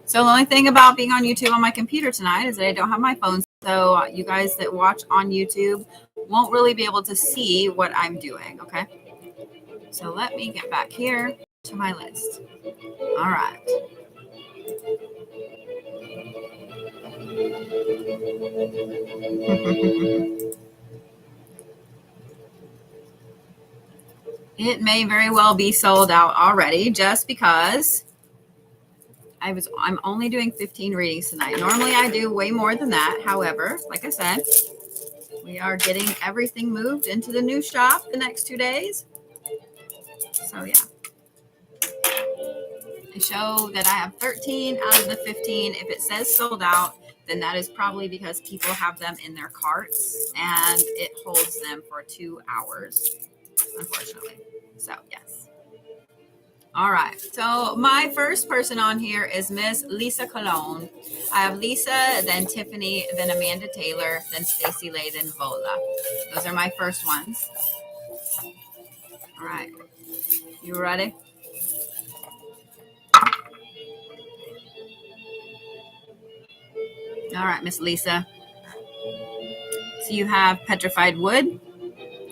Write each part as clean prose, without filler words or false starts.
So the only thing about being on YouTube on my computer tonight is that I don't have my phone. So you guys that watch on YouTube won't really be able to see what I'm doing, okay? So let me get back here to my list. All right. It may very well be sold out already just because I'm only doing 15 readings tonight. Normally I do way more than that. However, like I said, we are getting everything moved into the new shop the next 2 days. So yeah. I show that I have 13 out of the 15. If it says sold out, then that is probably because people have them in their carts and it holds them for 2 hours, unfortunately. So yes. All right. So my first person on here is Miss Lisa Colon. I have Lisa, then Tiffany, then Amanda Taylor, then Stacy Lay, then Vola. Those are my first ones. All right. You ready? All right, Miss Lisa. So you have petrified wood.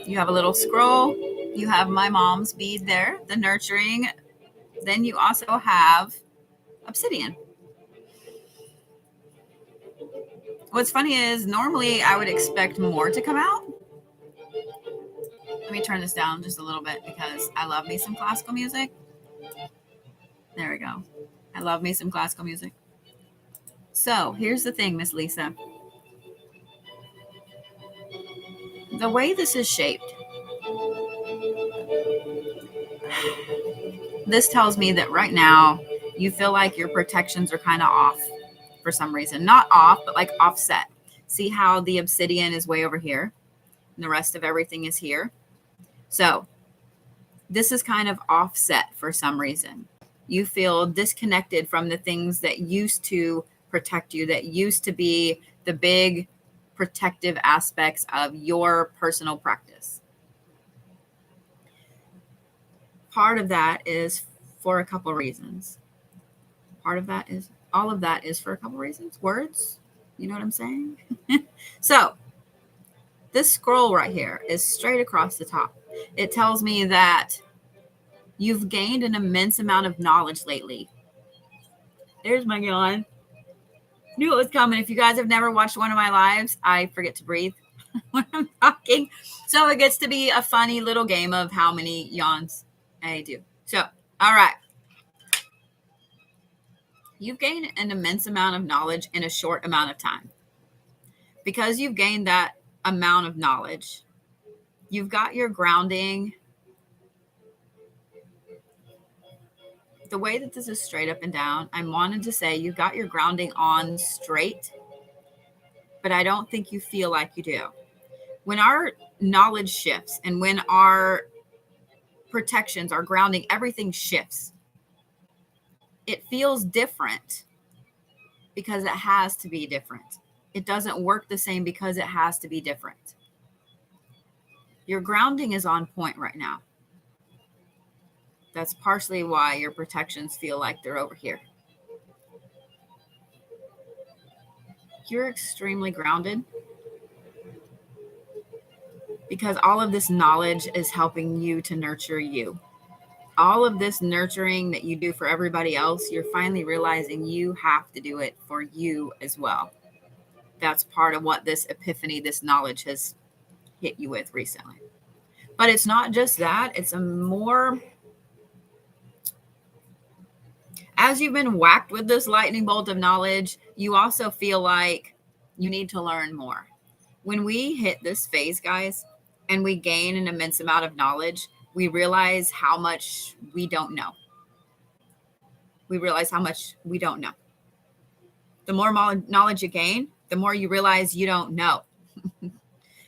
You have a little scroll. You have my mom's bead there, the nurturing. Then you also have obsidian. What's funny is normally I would expect more to come out. Let me turn this down just a little bit because I love me some classical music. There we go. I love me some classical music. So here's the thing, Miss Lisa. The way this is shaped, this tells me that right now you feel like your protections are kind of off for some reason. Not off, but like offset. See how the obsidian is way over here and the rest of everything is here? So this is kind of offset for some reason. You feel disconnected from the things that used to protect you, that used to be the big protective aspects of your personal practice. Part of that is for a couple of reasons. Part of that is, all of that is for a couple of reasons. Words, you know what I'm saying? So this scroll right here is straight across the top. It tells me that you've gained an immense amount of knowledge lately. There's my yawn. Knew it was coming. If you guys have never watched one of my lives, I forget to breathe when I'm talking. So it gets to be a funny little game of how many yawns I do. So, all right. You've gained an immense amount of knowledge in a short amount of time. Because you've gained that amount of knowledge, you've got your grounding. The way that this is straight up and down, I wanted to say you got your grounding on straight, but I don't think you feel like you do. When our knowledge shifts and when our protections, our grounding, everything shifts, it feels different because it has to be different. It doesn't work the same because it has to be different. Your grounding is on point right now. That's partially why your protections feel like they're over here. You're extremely grounded because all of this knowledge is helping you to nurture you. All of this nurturing that you do for everybody else, you're finally realizing you have to do it for you as well. That's part of what this epiphany, this knowledge has hit you with recently. But it's not just that. It's a more... As you've been whacked with this lightning bolt of knowledge, you also feel like you need to learn more. When we hit this phase, guys, and we gain an immense amount of knowledge, we realize how much we don't know. We realize how much we don't know. The more knowledge you gain, the more you realize you don't know.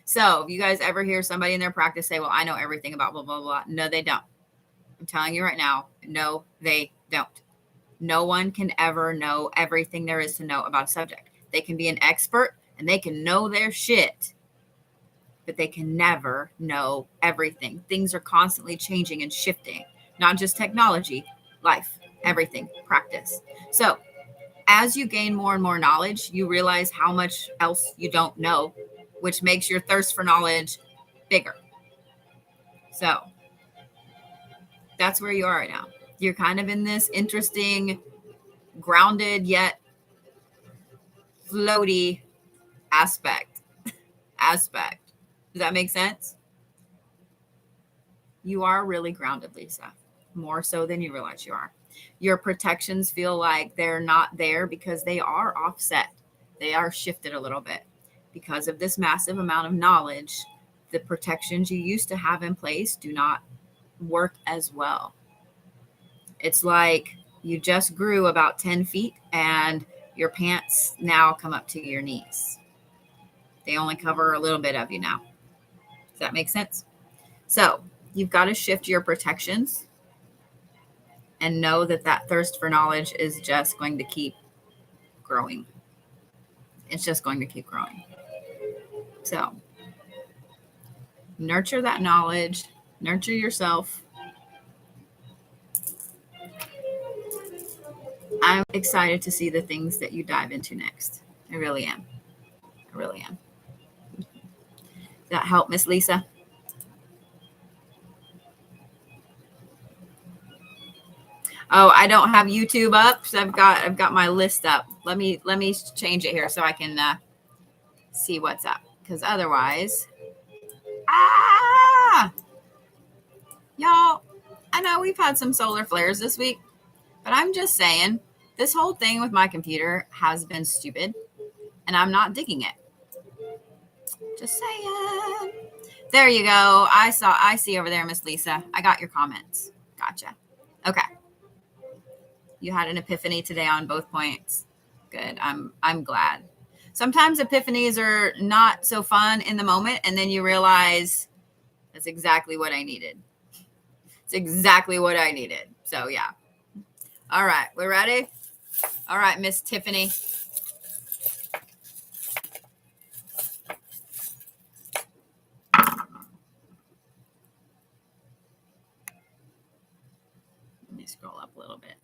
So if you guys ever hear somebody in their practice say, well, I know everything about blah, blah, blah. No, they don't. I'm telling you right now, no, they don't. No one can ever know everything there is to know about a subject. They can be an expert and they can know their shit, but they can never know everything. Things are constantly changing and shifting, not just technology, life, everything, practice. So as you gain more and more knowledge, you realize how much else you don't know, which makes your thirst for knowledge bigger. So that's where you are right now. You're kind of in this interesting, grounded yet floaty aspect. Does that make sense? You are really grounded, Lisa, more so than you realize you are. Your protections feel like they're not there because they are offset. They are shifted a little bit because of this massive amount of knowledge. The protections you used to have in place do not work as well. It's like you just grew about 10 feet and your pants now come up to your knees. They only cover a little bit of you now. Does that make sense? So you've got to shift your protections and know that that thirst for knowledge is just going to keep growing. It's just going to keep growing. So nurture that knowledge, nurture yourself. I'm excited to see the things that you dive into next. I really am. Does that help, Miss Lisa? Oh, I don't have YouTube up, so I've got my list up. Let me change it here so I can see what's up, because otherwise, y'all, I know we've had some solar flares this week, but I'm just saying this whole thing with my computer has been stupid, and I'm not digging it. Just saying. There you go. I see over there, Miss Lisa. I got your comments. Gotcha. Okay. You had an epiphany today on both points. Good. I'm glad. Sometimes epiphanies are not so fun in the moment, and then you realize that's exactly what I needed. It's exactly what I needed. So yeah. All right, we're ready? All right, Miss Tiffany. Let me scroll up a little bit.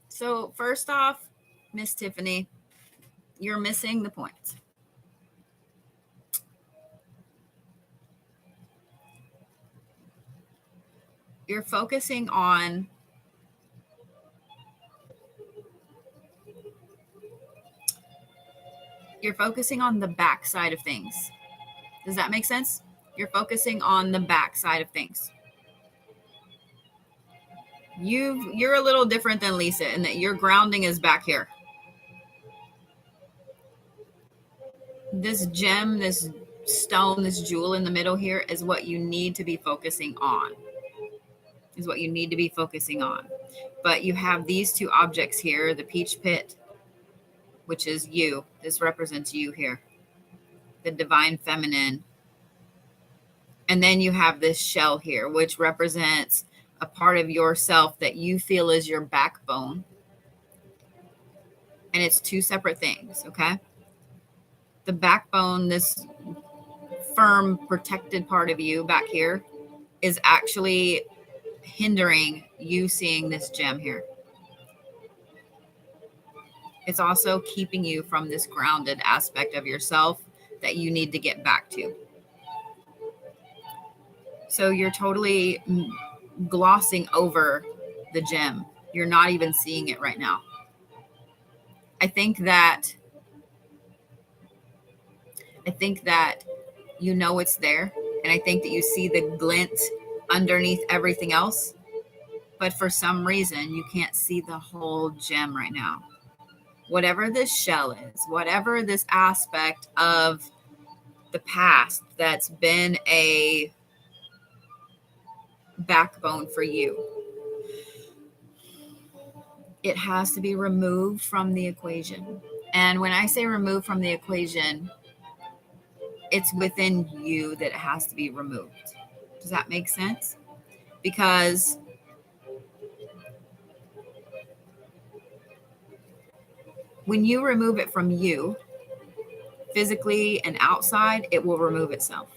So first off, Miss Tiffany, you're missing the point. You're focusing on the back side of things. Does that make sense? You're focusing on the back side of things. You're a little different than Lisa in that your grounding is back here. This gem, this stone, this jewel in the middle here is what you need to be focusing on. But you have these two objects here, the peach pit, which is you. This represents you here, the divine feminine. And then you have this shell here, which represents a part of yourself that you feel is your backbone. And it's two separate things, okay? The backbone, this firm, protected part of you back here, is actually hindering you seeing this gem here. It's also keeping you from this grounded aspect of yourself that you need to get back to. So you're totally glossing over the gem. You're not even seeing it right now. I think that you know it's there, and I think that you see the glint underneath everything else, but for some reason you can't see the whole gem right now. Whatever this shell is, whatever this aspect of the past that's been a backbone for you, it has to be removed from the equation. And when I say removed from the equation, it's within you that it has to be removed. Does that make sense? Because when you remove it from you, physically and outside, it will remove itself.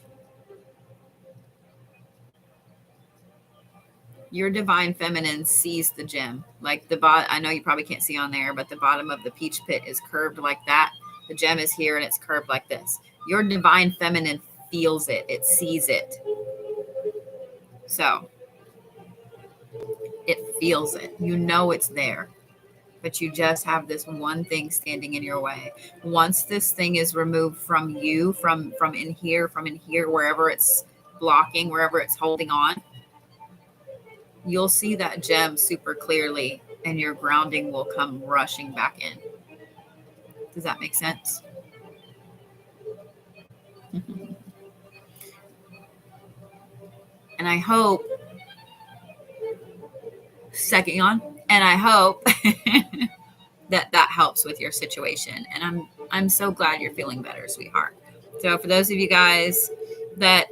Your divine feminine sees the gem. Like I know you probably can't see on there, but the bottom of the peach pit is curved like that. The gem is here and it's curved like this. Your divine feminine feels it. It sees it. So it feels it. You know it's there, but you just have this one thing standing in your way. Once this thing is removed from you, from in here, wherever it's blocking, wherever it's holding on, you'll see that gem super clearly and your grounding will come rushing back in. Does that make sense? And I hope, second on, and I hope that helps with your situation. And I'm so glad you're feeling better, sweetheart. So for those of you guys that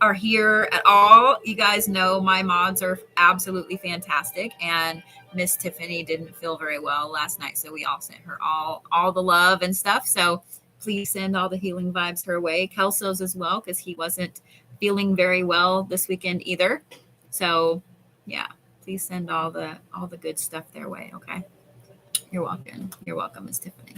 are here at all, you guys know my mods are absolutely fantastic, and Miss Tiffany didn't feel very well last night, so we all sent her all the love and stuff. So please send all the healing vibes her way. Kelso's as well, because he wasn't feeling very well this weekend either. So yeah, please send all the good stuff their way. Okay, you're welcome, Miss Tiffany.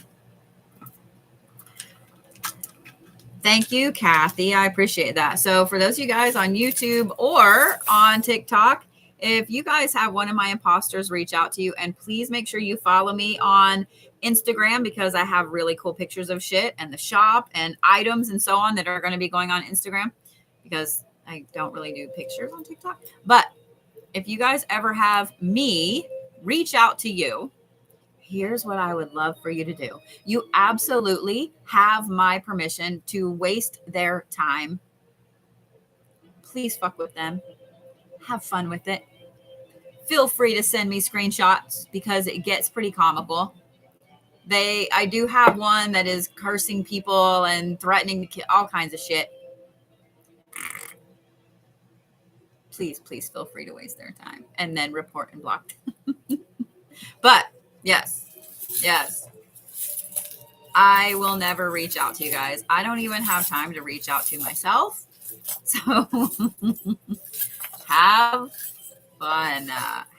Thank you, Kathy. I appreciate that. So for those of you guys on YouTube or on TikTok, if you guys have one of my imposters reach out to you, and please make sure you follow me on Instagram, because I have really cool pictures of shit and the shop and items and so on that are going to be going on Instagram, because I don't really do pictures on TikTok. But if you guys ever have me reach out to you, here's what I would love for you to do. You absolutely have my permission to waste their time. Please fuck with them. Have fun with it. Feel free to send me screenshots, because it gets pretty comical. I do have one that is cursing people and threatening to kill, all kinds of shit. Please feel free to waste their time and then report and block. But yes, I will never reach out to you guys. I don't even have time to reach out to myself. So have fun.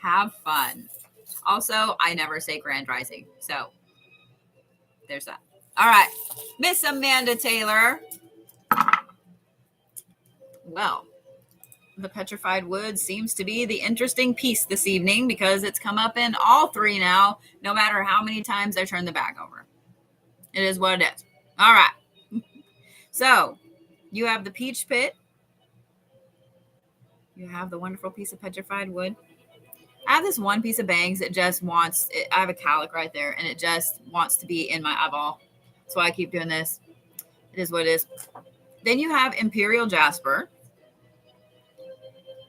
Have fun. Also, I never say Grand Rising. So there's that. All right. Miss Amanda Taylor. Well, the petrified wood seems to be the interesting piece this evening, because it's come up in all three now, no matter how many times I turn the bag over. It is what it is. All right. So you have the peach pit. You have the wonderful piece of petrified wood. I have this one piece of bangs that just wants it. I have a calic right there, and it just wants to be in my eyeball. That's why I keep doing this. It is what it is. Then you have Imperial Jasper.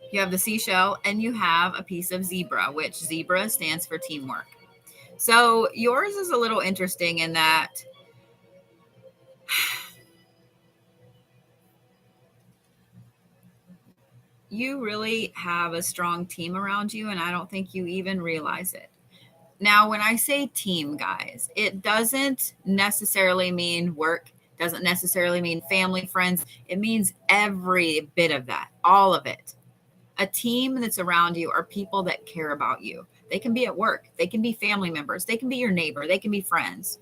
You have the seashell, and you have a piece of zebra, which zebra stands for teamwork. So yours is a little interesting in that you really have a strong team around you, and I don't think you even realize it. Now, when I say team, guys, it doesn't necessarily mean work, doesn't necessarily mean family, friends. It means every bit of that, all of it. A team that's around you are people that care about you. They can be at work. They can be family members. They can be your neighbor. They can be friends.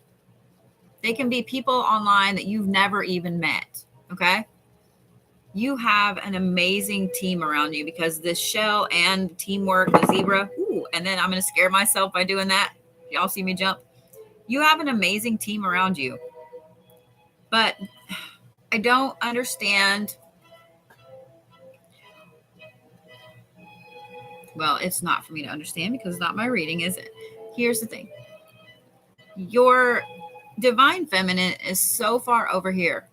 They can be people online that you've never even met. Okay? You have an amazing team around you, because this shell and teamwork, the zebra, and then I'm going to scare myself by doing that. Y'all see me jump? You have an amazing team around you. But I don't understand. Well, it's not for me to understand, because it's not my reading, is it? Here's the thing. Your divine feminine is so far over here.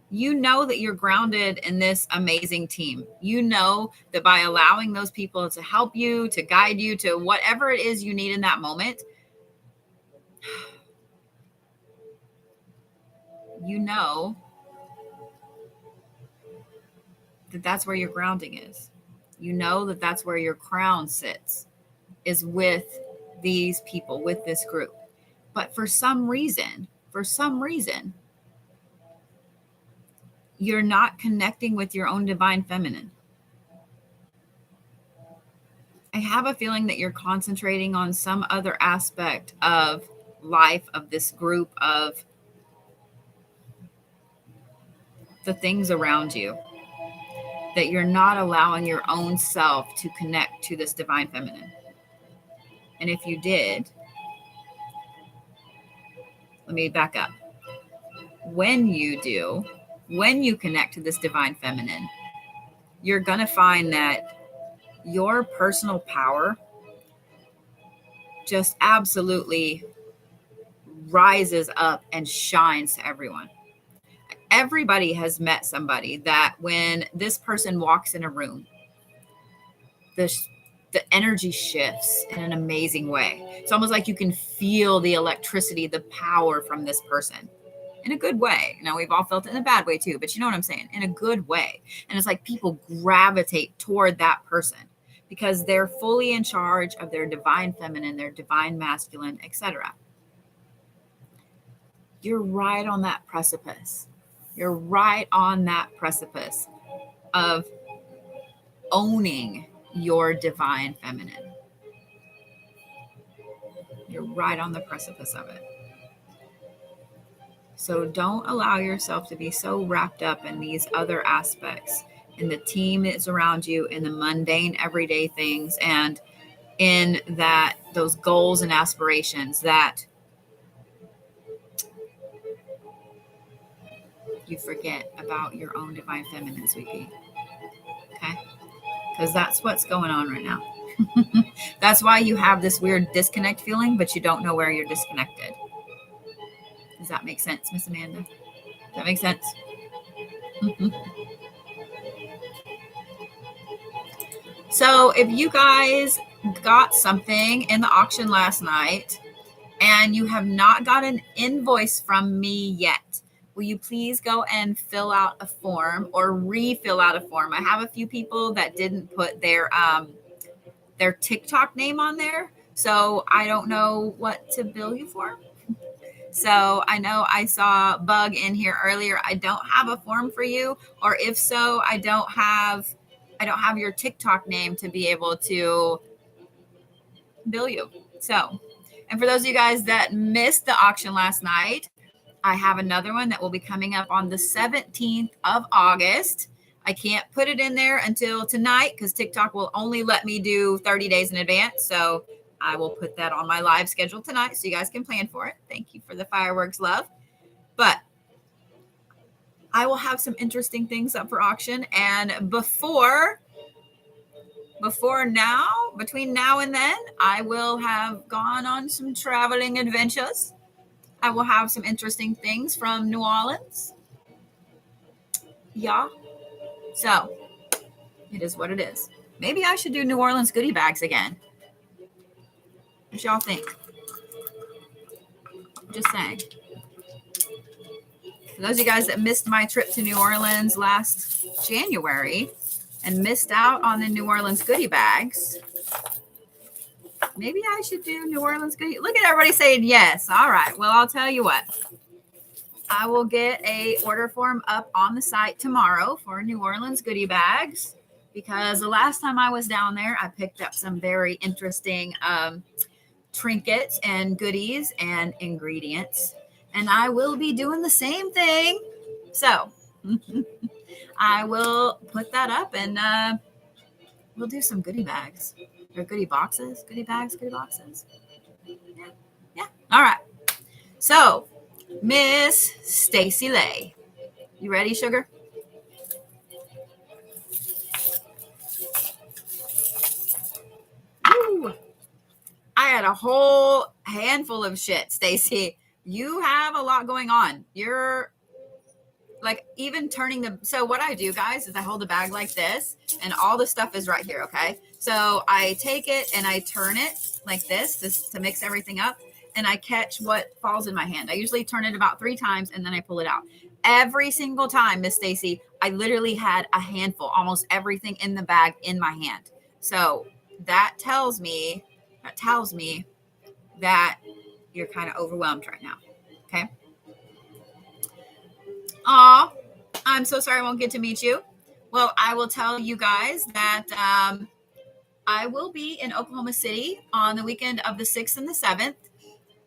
You know that you're grounded in this amazing team. You know that by allowing those people to help you, to guide you to whatever it is you need in that moment, you know that that's where your grounding is. You know that that's where your crown sits, is with these people, with this group. But for some reason, you're not connecting with your own divine feminine. I have a feeling that you're concentrating on some other aspect of life, of this group, of the things around you, that you're not allowing your own self to connect to this divine feminine. And if you did, let me back up. When you do, when you connect to this divine feminine, you're going to find that your personal power just absolutely rises up and shines to everyone. Everybody has met somebody that when this person walks in a room, the energy shifts in an amazing way. It's almost like you can feel the electricity, the power from this person in a good way. You know, we've all felt it in a bad way too, but you know what I'm saying? In a good way. And it's like people gravitate toward that person because they're fully in charge of their divine feminine, their divine masculine, etc. You're right on that precipice. You're right on that precipice of owning your divine feminine. You're right on the precipice of it. So don't allow yourself to be so wrapped up in these other aspects, in the team that's around you, in the mundane everyday things, and in that those goals and aspirations that you forget about your own divine feminine, sweetie. Okay? Because that's what's going on right now. That's why you have this weird disconnect feeling, but you don't know where you're disconnected. Does that make sense, Miss Amanda? Does that make sense? So if you guys got something in the auction last night and you have not got an invoice from me yet, will you please go and fill out a form or refill out a form? I have a few people that didn't put their TikTok name on there, so I don't know what to bill you for. So I know I saw Bug in here earlier. I don't have a form for you, or if so, I don't have your TikTok name to be able to bill you. So, and for those of you guys that missed the auction last night, I have another one that will be coming up on the 17th of August. I can't put it in there until tonight because TikTok will only let me do 30 days in advance. So I will put that on my live schedule tonight so you guys can plan for it. Thank you for the fireworks, love. But I will have some interesting things up for auction. And between now and then, I will have gone on some traveling adventures. I will have some interesting things from New Orleans. Yeah. So it is what it is. Maybe I should do New Orleans goodie bags again. What y'all think? Just saying. For those of you guys that missed my trip to New Orleans last January and missed out on the New Orleans goodie bags, maybe I should do New Orleans goodie. Look at everybody saying yes. All right. Well, I'll tell you what. I will get a order form up on the site tomorrow for New Orleans goodie bags because the last time I was down there, I picked up some very interesting trinkets and goodies and ingredients. And I will be doing the same thing. So I will put that up and we'll do some goodie bags or goodie boxes, goodie bags, goodie boxes. Yeah. All right. So Miss Stacy Lay, you ready, sugar? Ooh. I had a whole handful of shit, Stacy. You have a lot going on. You're like even turning so what I do, guys, is I hold the bag like this and all the stuff is right here. Okay. So I take it and I turn it like this to mix everything up. And I catch what falls in my hand. I usually turn it about 3 times and then I pull it out. Every single time, Miss Stacy, I literally had a handful, almost everything in the bag in my hand. So that tells me that you're kind of overwhelmed right now. Okay. Aw, I'm so sorry I won't get to meet you. Well, I will tell you guys that I will be in Oklahoma City on the weekend of the 6th and the 7th.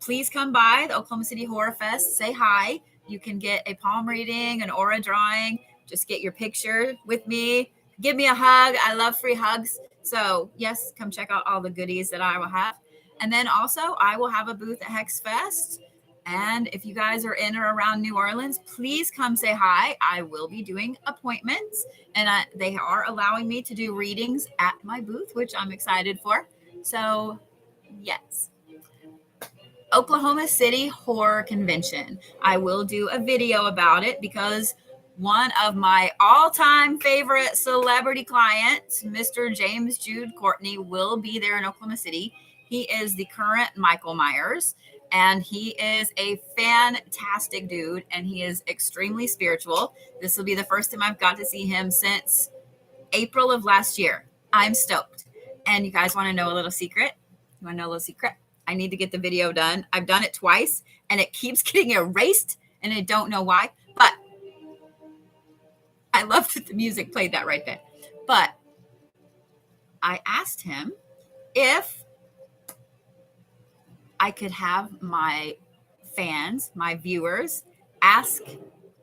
Please come by the Oklahoma City Horror Fest. Say hi. You can get a palm reading, an aura drawing. Just get your picture with me. Give me a hug. I love free hugs. So, yes, come check out all the goodies that I will have. And then also, I will have a booth at Hex Fest. And if you guys are in or around New Orleans, please come say hi. I will be doing appointments, and they are allowing me to do readings at my booth, which I'm excited for. So, yes. Oklahoma City Horror Convention. I will do a video about it because one of my all-time favorite celebrity clients, Mr. James Jude Courtney, will be there in Oklahoma City. He is the current Michael Myers, and he is a fantastic dude, and he is extremely spiritual. This will be the first time I've got to see him since April of last year. I'm stoked. And you guys want to know a little secret? You want to know a little secret? I need to get the video done. I've done it twice, and it keeps getting erased, and I don't know why. But I love that the music played that right there. But I asked him if I could have my fans, my viewers, ask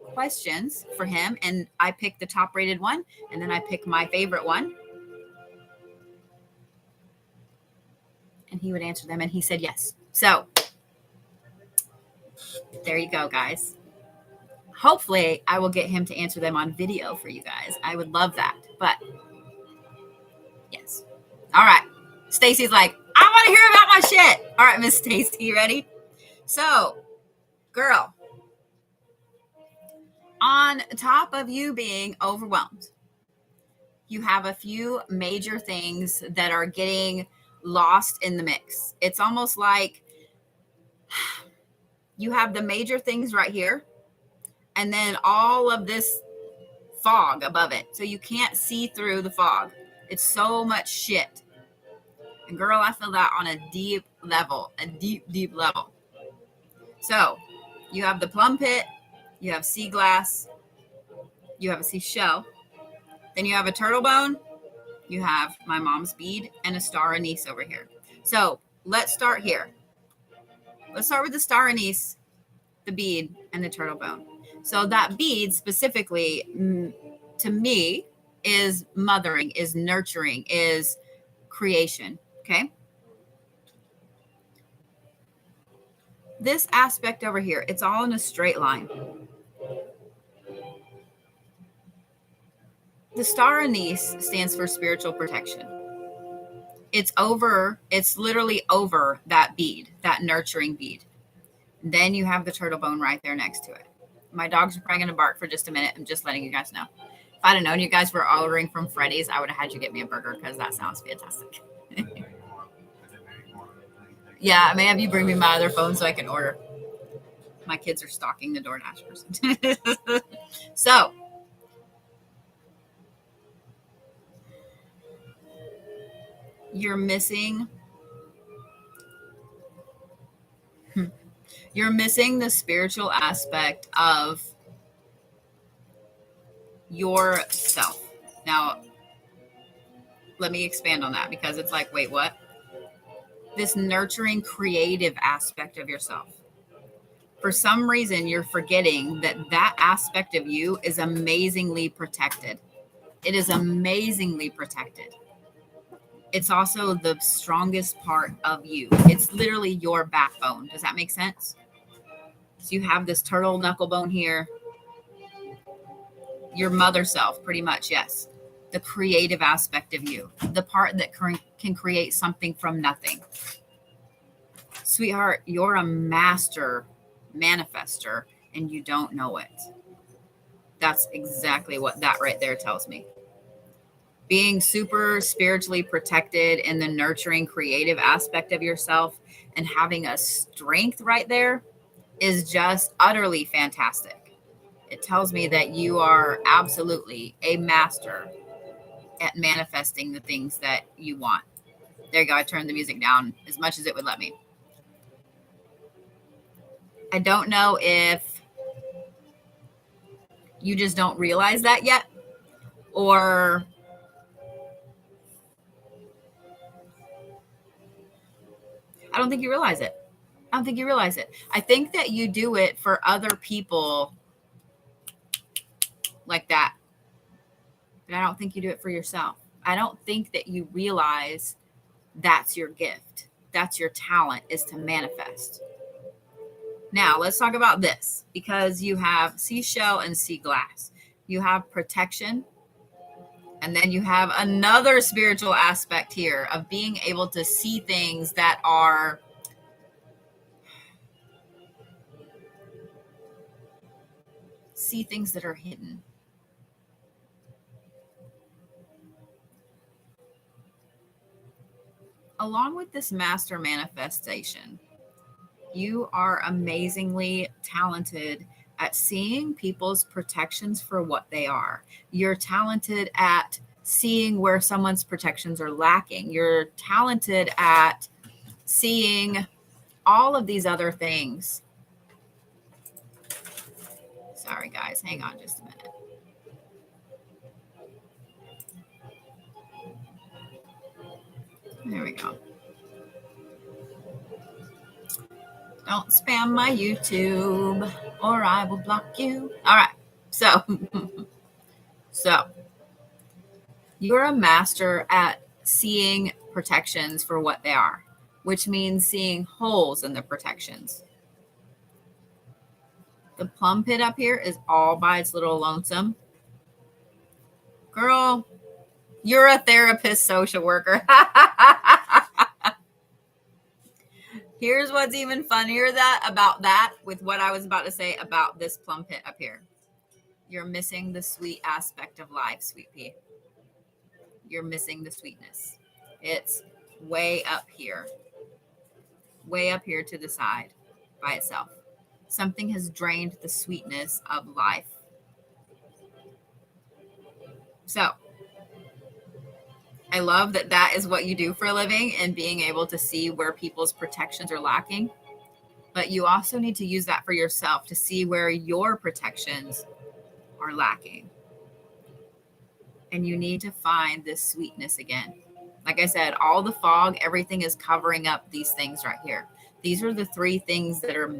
questions for him, and I picked the top rated one, and then I picked my favorite one, and he would answer them, and he said yes. So there you go, guys. Hopefully I will get him to answer them on video for you guys. I would love that. But yes. All right. Stacy's like, I want to hear about my shit. All right, Miss Stacy, you ready? So, girl, on top of you being overwhelmed, you have a few major things that are getting lost in the mix. It's almost like you have the major things right here, and then all of this fog above it. So you can't see through the fog. It's so much shit. And girl, I feel that on a deep level, deep level. So you have the plum pit, you have sea glass, you have a seashell, then you have a turtle bone, you have my mom's bead, and a star anise over here. So let's start here. Let's start with the star anise, the bead, and the turtle bone. So that bead specifically, to me, is mothering, is nurturing, is creation. Okay. This aspect over here, it's all in a straight line. The star anise stands for spiritual protection. It's literally over that bead, that nurturing bead. Then you have the turtle bone right there next to it. My dogs are probably going to bark for just a minute. I'm just letting you guys know. If I'd have known you guys were ordering from Freddy's, I would have had you get me a burger because that sounds fantastic. Yeah, I may have you bring me my other phone so I can order. My kids are stalking the DoorDash person. So, you're missing the spiritual aspect of yourself. Now, let me expand on that because it's like, wait, what? This nurturing, creative aspect of yourself. For some reason, you're forgetting that aspect of you is amazingly protected. It is amazingly protected. It's also the strongest part of you. It's literally your backbone. Does that make sense? So you have this turtle knuckle bone here. Your mother self, pretty much, yes. The creative aspect of you. The part that can create something from nothing. Sweetheart, you're a master manifester and you don't know it. That's exactly what that right there tells me. Being super spiritually protected in the nurturing, creative aspect of yourself and having a strength right there is just utterly fantastic. It tells me that you are absolutely a master at manifesting the things that you want. There you go. I turned the music down as much as it would let me. I don't know if you just don't realize that yet, or I don't think you realize it. I don't think you realize it. I think that you do it for other people like that, but I don't think you do it for yourself. I don't think that you realize that's your gift. That's your talent, is to manifest. Now, let's talk about this, because you have seashell and sea glass. You have protection, and then you have another spiritual aspect here of being able to see things that are hidden. Along with this master manifestation, you are amazingly talented at seeing people's protections for what they are. You're talented at seeing where someone's protections are lacking. You're talented at seeing all of these other things. Sorry, guys. Hang on just a minute. There we go. Don't spam my YouTube or I will block you. All right. So you're a master at seeing protections for what they are, which means seeing holes in the protections. The plum pit up here is all by its little lonesome. Girl, you're a therapist, social worker. Here's what's even funnier about that with what I was about to say about this plum pit up here. You're missing the sweet aspect of life, sweet pea. You're missing the sweetness. It's way up here to the side by itself. Something has drained the sweetness of life. So I love that is what you do for a living, and being able to see where people's protections are lacking. But you also need to use that for yourself to see where your protections are lacking. And you need to find this sweetness again. Like I said, all the fog, everything is covering up these things right here. These are the three things that are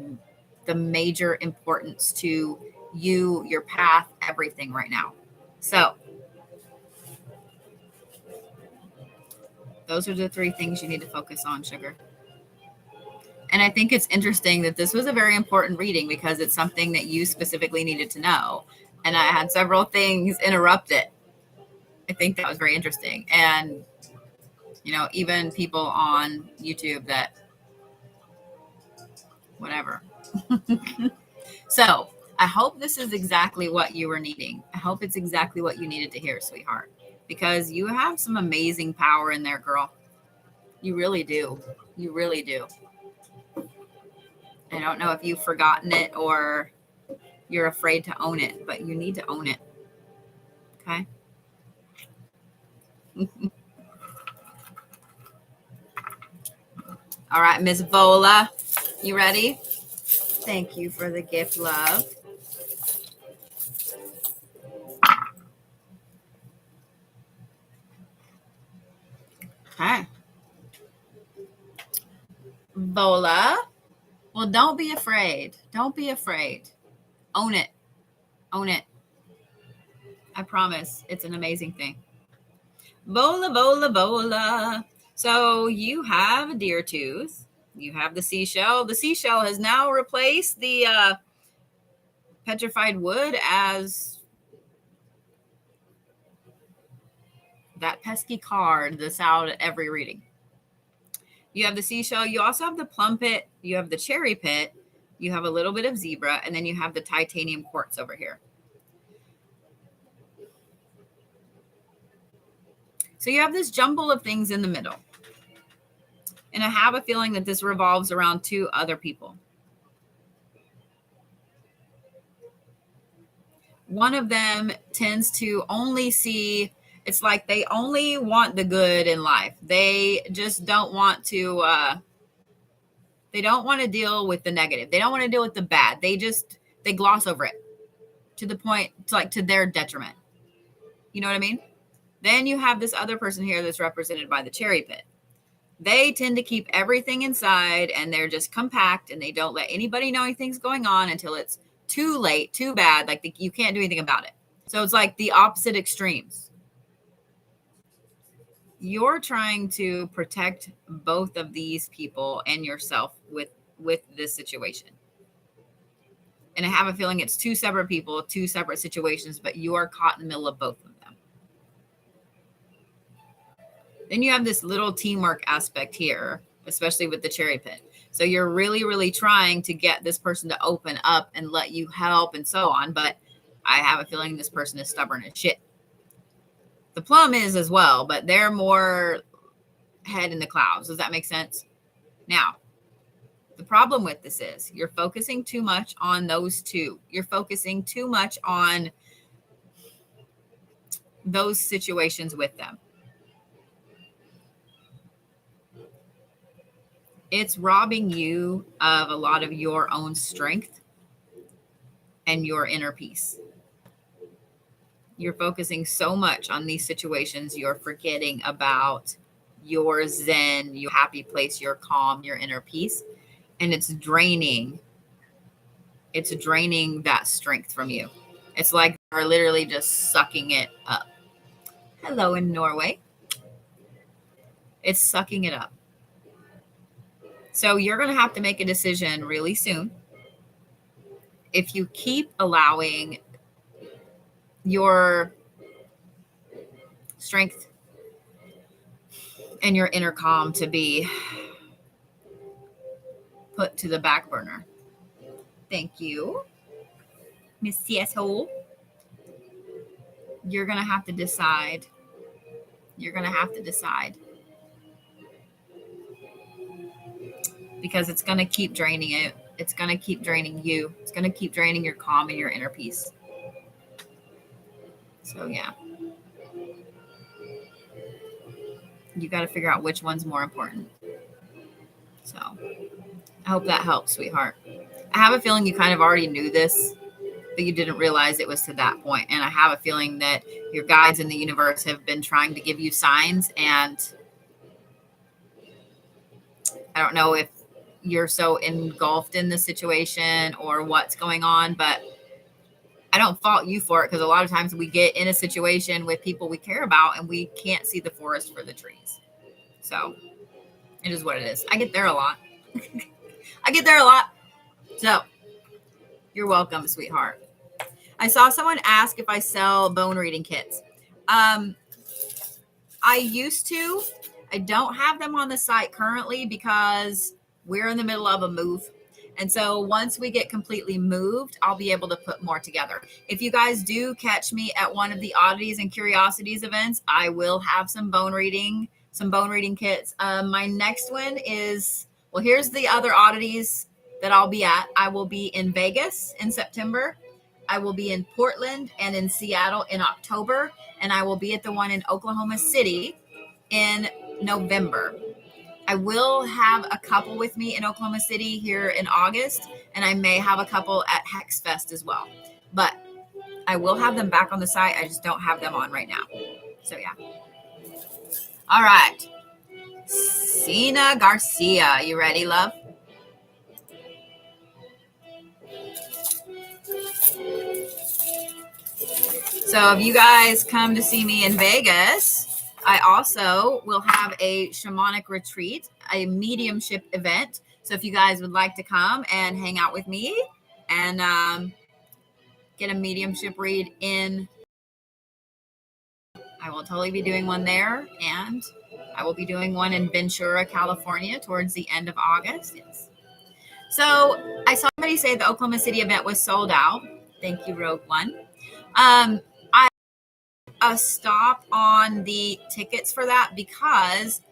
the major importance to you, your path, everything right now. So those are the three things you need to focus on, sugar. And I think it's interesting that this was a very important reading, because it's something that you specifically needed to know. And I had several things interrupt it. I think that was very interesting. And, even people on YouTube that, whatever. So I hope this is exactly what you were needing. I hope it's exactly what you needed to hear, sweetheart, because you have some amazing power in there, girl. You really do. You really do. I don't know if you've forgotten it or you're afraid to own it, but you need to own it. Okay? All right, Miss Vola, you ready? Thank you for the gift, love. Okay. Vola. Well, don't be afraid. Don't be afraid. Own it. Own it. I promise it's an amazing thing. Vola, vola, vola. So you have a deer tooth. You have the seashell. The seashell has now replaced the petrified wood as that pesky card that's out at every reading. You have the seashell. You also have the plum pit. You have the cherry pit. You have a little bit of zebra. And then you have the titanium quartz over here. So you have this jumble of things in the middle. And I have a feeling that this revolves around two other people. One of them tends to only see, it's like they only want the good in life. They just don't want to, they don't want to deal with the negative. They don't want to deal with the bad. They gloss over it to the point, to their detriment. You know what I mean? Then you have this other person here that's represented by the cherry pit. They tend to keep everything inside and they're just compact and they don't let anybody know anything's going on until it's too late, too bad. Like you can't do anything about it. So it's like the opposite extremes. You're trying to protect both of these people and yourself with this situation. And I have a feeling it's two separate people, two separate situations, but you are caught in the middle of both of them. Then you have this little teamwork aspect here, especially with the cherry pit. So you're really, really trying to get this person to open up and let you help and so on. But I have a feeling this person is stubborn as shit. The plum is as well, but they're more head in the clouds. Does that make sense? Now, the problem with this is you're focusing too much on those two. You're focusing too much on those situations with them. It's robbing you of a lot of your own strength and your inner peace. You're focusing so much on these situations, you're forgetting about your zen, your happy place, your calm, your inner peace. And it's draining that strength from you. It's like you're literally just sucking it up. Hello in Norway. It's sucking it up. So you're going to have to make a decision really soon. If you keep allowing your strength and your inner calm to be put to the back burner. Thank you, Miss CS-hole. You're going to have to decide. You're going to have to decide. Because it's going to keep draining it. It's going to keep draining you. It's going to keep draining your calm and your inner peace. So, yeah. You got to figure out which one's more important. So, I hope that helps, sweetheart. I have a feeling you kind of already knew this, but you didn't realize it was to that point. And I have a feeling that your guides in the universe have been trying to give you signs. And I don't know if you're so engulfed in the situation or what's going on, but I don't fault you for it, because a lot of times we get in a situation with people we care about and we can't see the forest for the trees. So it is what it is. I get there a lot. I get there a lot. So you're welcome, sweetheart. I saw someone ask if I sell bone reading kits. I used to. I don't have them on the site currently because we're in the middle of a move. And so once we get completely moved, I'll be able to put more together. If you guys do catch me at one of the Oddities and Curiosities events, I will have some bone reading kits. My next one is, well, here's the other oddities that I'll be at. I will be in Vegas in September. I will be in Portland and in Seattle in October. And I will be at the one in Oklahoma City in November. I will have a couple with me in Oklahoma City here in August, and I may have a couple at Hex Fest as well. But I will have them back on the site. I just don't have them on right now. So, yeah. All right. Sina Garcia. You ready, love? So if you guys come to see me in Vegas, I also will have a shamanic retreat, a mediumship event. So if you guys would like to come and hang out with me and get a mediumship read in, I will totally be doing one there. And I will be doing one in Ventura, California towards the end of August. Yes. So I saw somebody say the Oklahoma City event was sold out. Thank you, Rogue One. A stop on the tickets for that because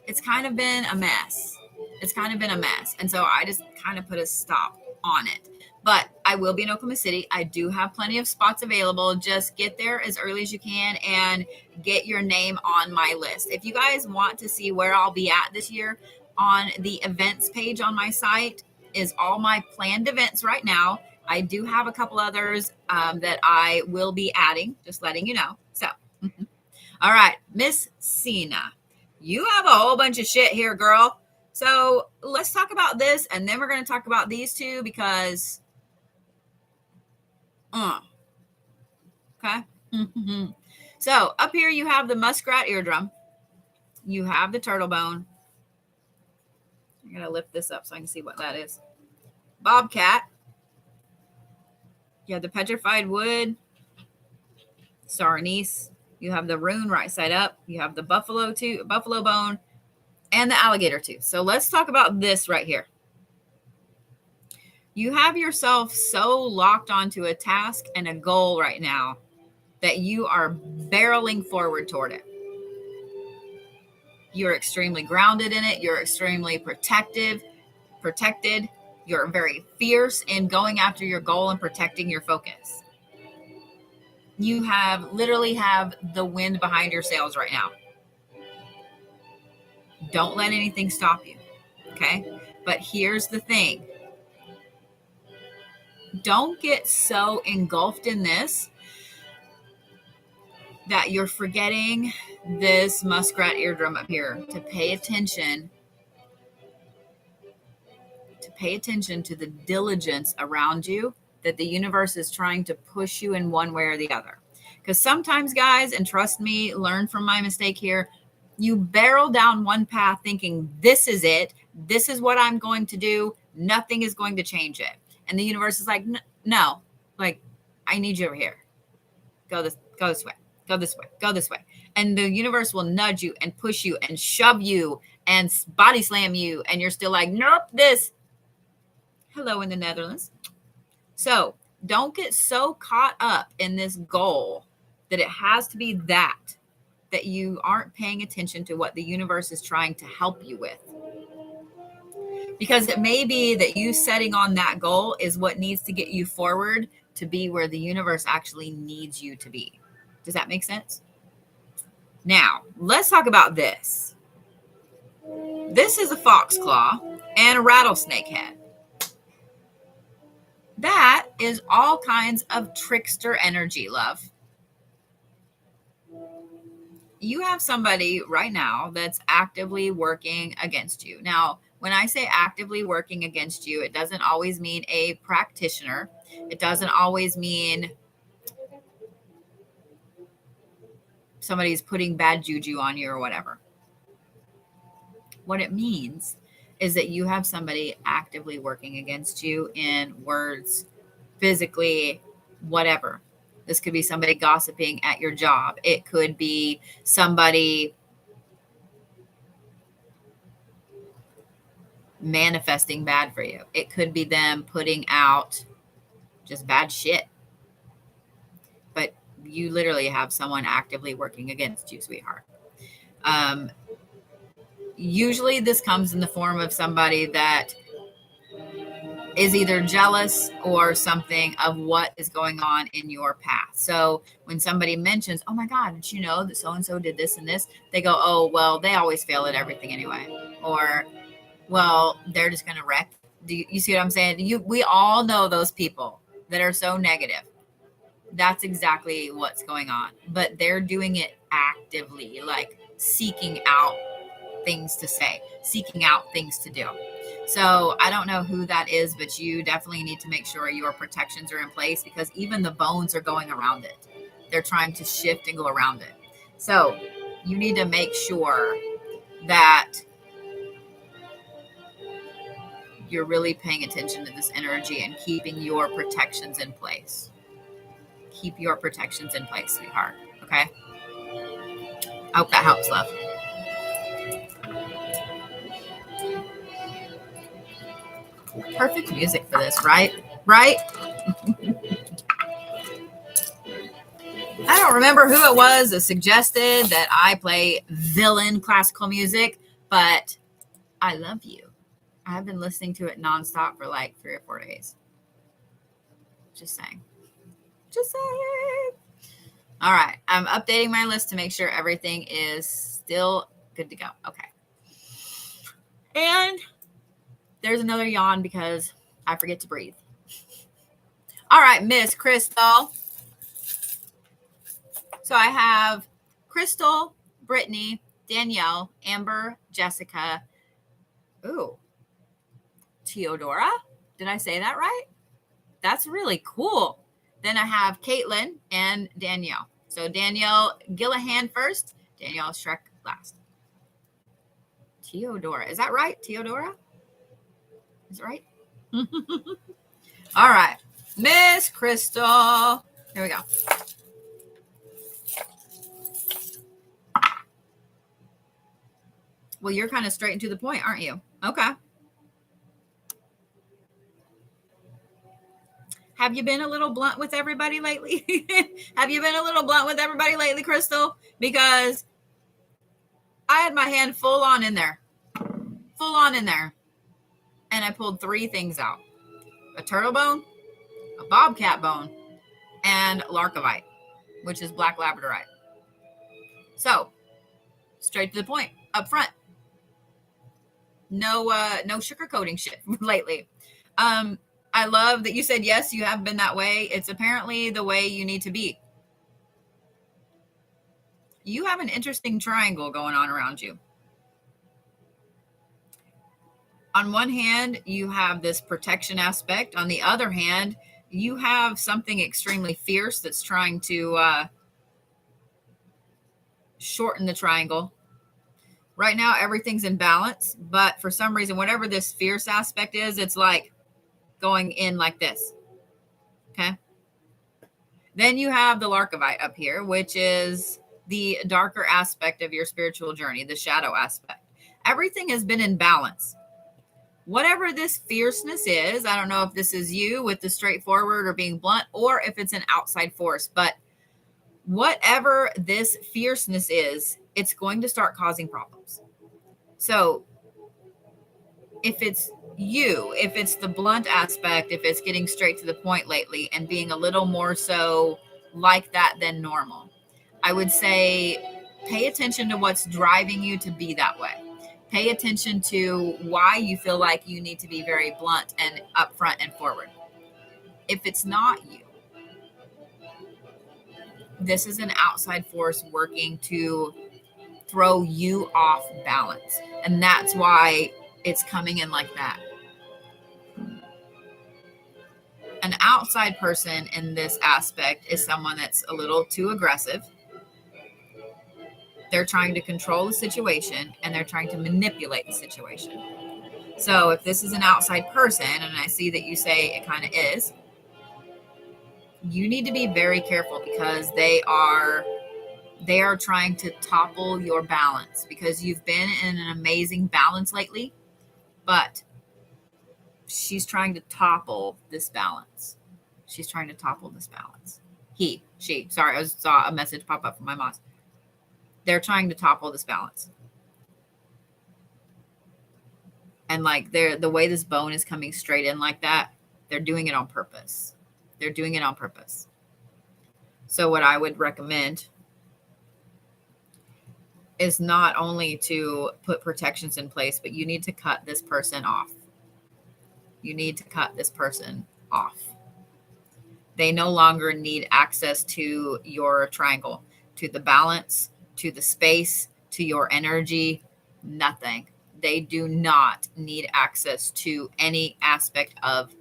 it's kind of been a mess. And so I just kind of put a stop on it. But I will be in Oklahoma City. I do have plenty of spots available. Just get there as early as you can and get your name on my list. If you guys want to see where I'll be at this year, on the events page on my site is all my planned events right now. I do have a couple others that I will be adding, just letting you know. So, All right, Miss Cena, you have a whole bunch of shit here, girl. So let's talk about this, and then we're going to talk about these two because, okay. So up here you have the muskrat eardrum. You have the turtle bone. I'm going to lift this up so I can see what that is. Bobcat. You have the petrified wood. Star anise. You have the rune right side up. You have the buffalo bone, and the alligator tooth. So let's talk about this right here. You have yourself so locked onto a task and a goal right now that you are barreling forward toward it. You're extremely grounded in it. You're extremely protected. You're very fierce in going after your goal and protecting your focus. You literally have the wind behind your sails right now. Don't let anything stop you. Okay. But here's the thing. Don't get so engulfed in this that you're forgetting this muskrat eardrum up here to pay attention to the diligence around you that the universe is trying to push you in one way or the other. Because sometimes, guys, and trust me, learn from my mistake here, you barrel down one path thinking this is it, this is what I'm going to do, nothing is going to change it. And the universe is like, no, like, I need you over here. Go this way, go this way, go this way. And the universe will nudge you and push you and shove you and body slam you. And you're still like, nope, this. Hello in the Netherlands. So don't get so caught up in this goal that it has to be that you aren't paying attention to what the universe is trying to help you with. Because it may be that you setting on that goal is what needs to get you forward to be where the universe actually needs you to be. Does that make sense? Now, let's talk about this. This is a fox claw and a rattlesnake head. That is all kinds of trickster energy, love. You have somebody right now that's actively working against you. Now, when I say actively working against you, it doesn't always mean a practitioner. It doesn't always mean somebody's putting bad juju on you or whatever. What it means is that you have somebody actively working against you in words, physically, whatever. This could be somebody gossiping at your job. It could be somebody manifesting bad for you. It could be them putting out just bad shit. But you literally have someone actively working against you, sweetheart. Usually this comes in the form of somebody that is either jealous or something of what is going on in your path. So when somebody mentions, oh my God, did you know that so-and-so did this and this? They go, oh, well, they always fail at everything anyway. Or, well, they're just going to wreck. Do you see what I'm saying? We all know those people that are so negative. That's exactly what's going on. But they're doing it actively, like seeking out things to say, seeking out things to do. So I don't know who that is, but you definitely need to make sure your protections are in place because even the bones are going around it. They're trying to shift and go around it. So you need to make sure that you're really paying attention to this energy and keeping your protections in place. Keep your protections in place, sweetheart. Okay? I hope that helps, love. Perfect music for this, right? Right? I don't remember who it was that suggested that I play villain classical music, but I love you. I've been listening to it nonstop for like 3 or 4 days. Just saying. Just saying. All right. I'm updating my list to make sure everything is still good to go. Okay. And there's another yawn because I forget to breathe. All right, Miss Crystal. So I have Crystal, Brittany, Danielle, Amber, Jessica. Ooh, Teodora. Did I say that right? That's really cool. Then I have Caitlin and Danielle. So Danielle Gillahan first, Danielle Shrek last. Teodora. Is that right? Teodora? Is it right? All right. Miss Crystal. Here we go. Well, you're kind of straight and to the point, aren't you? Okay. Have you been a little blunt with everybody lately? Have you been a little blunt with everybody lately, Crystal? Because I had my hand full on in there. Full on in there. And I pulled 3 things out. A turtle bone, a bobcat bone, and Larkovite, which is black labradorite. So, straight to the point, up front. No sugarcoating shit lately. I love that you said, yes, you have been that way. It's apparently the way you need to be. You have an interesting triangle going on around you. On one hand, you have this protection aspect. On the other hand, you have something extremely fierce that's trying to shorten the triangle. Right now, everything's in balance, but for some reason, whatever this fierce aspect is, it's like going in like this. Okay. Then you have the Larkovite up here, which is the darker aspect of your spiritual journey, the shadow aspect. Everything has been in balance. Whatever this fierceness is, I don't know if this is you with the straightforward or being blunt, or if it's an outside force, but whatever this fierceness is, it's going to start causing problems. So if it's you, if it's the blunt aspect, if it's getting straight to the point lately and being a little more so like that than normal, I would say pay attention to what's driving you to be that way. Pay attention to why you feel like you need to be very blunt and upfront and forward. If it's not you, this is an outside force working to throw you off balance. And that's why it's coming in like that. An outside person in this aspect is someone that's a little too aggressive. They're trying to control the situation and they're trying to manipulate the situation. So if this is an outside person, and I see that you say it kind of is, you need to be very careful because they are trying to topple your balance, because you've been in an amazing balance lately, but she's trying to topple this balance. She's trying to topple this balance. Sorry, I saw a message pop up from my mom. They're trying to topple this balance. And like the way this bone is coming straight in like that, they're doing it on purpose. They're doing it on purpose. So what I would recommend is not only to put protections in place, but you need to cut this person off. You need to cut this person off. They no longer need access to your triangle, to the balance, to the space, to your energy, nothing. They do not need access to any aspect of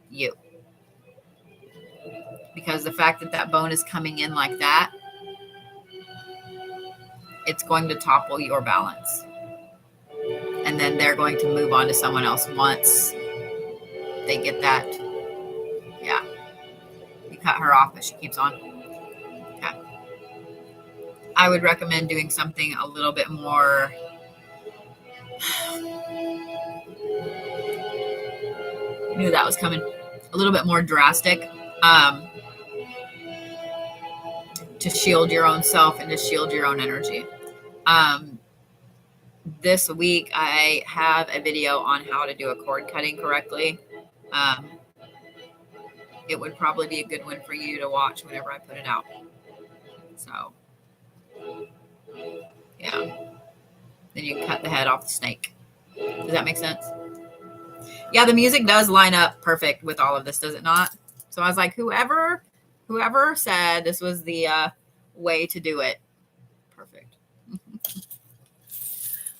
you. Because the fact that that bone is coming in like that, it's going to topple your balance. And then they're going to move on to someone else once they get that. Yeah. You cut her off, but she keeps on. Okay. I would recommend doing something a little bit more. I knew that was coming. A little bit more drastic. To shield your own self and to shield your own energy. This week, I have a video on how to do a cord cutting correctly. It would probably be a good one for you to watch whenever I put it out. So, yeah. Then you can cut the head off the snake. Does that make sense? Yeah, the music does line up perfect with all of this, does it not? So I was like, whoever said this was the way to do it, Perfect.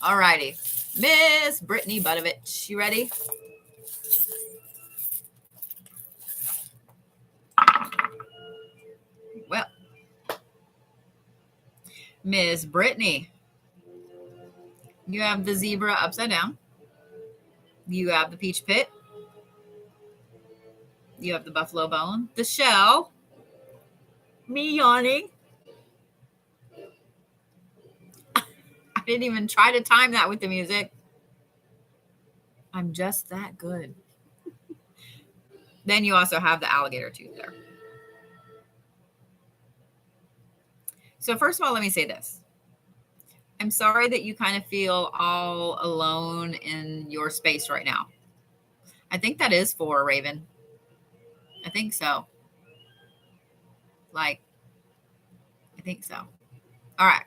All righty. Miss Brittany Budovich, you ready? Well, Miss Brittany, you have the zebra upside down. You have the peach pit. You have the buffalo bone, the shell, me yawning. I didn't even try to time that with the music. I'm just that good. Then you also have the alligator tooth there. So first of all, let me say this. I'm sorry that you kind of feel all alone in your space right now. I think that is for Raven. I think so. I think so. All right.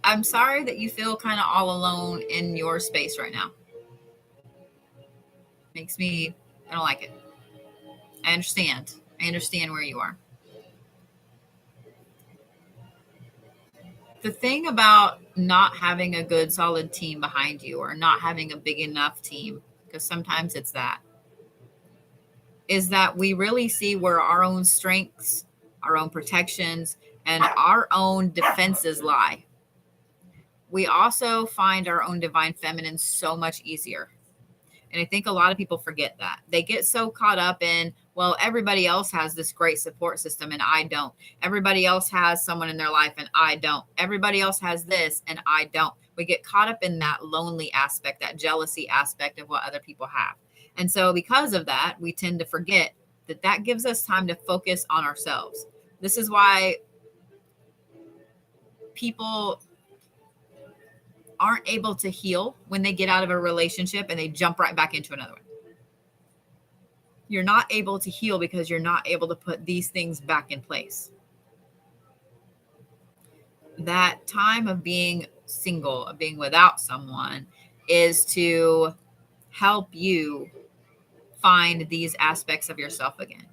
I'm sorry that you feel kind of all alone in your space right now. I don't like it. I understand. I understand where you are. The thing about not having a good solid team behind you or not having a big enough team, because sometimes it's that, is that we really see where our own strengths, our own protections, and our own defenses lie. We also find our own divine feminine so much easier. And I think a lot of people forget that. They get so caught up in, well, everybody else has this great support system and I don't. Everybody else has someone in their life and I don't. Everybody else has this and I don't. We get caught up in that lonely aspect, that jealousy aspect of what other people have. And so because of that, we tend to forget that gives us time to focus on ourselves. This is why people aren't able to heal when they get out of a relationship and they jump right back into another one. You're not able to heal because you're not able to put these things back in place. That time of being single, of being without someone, is to help you find these aspects of yourself again.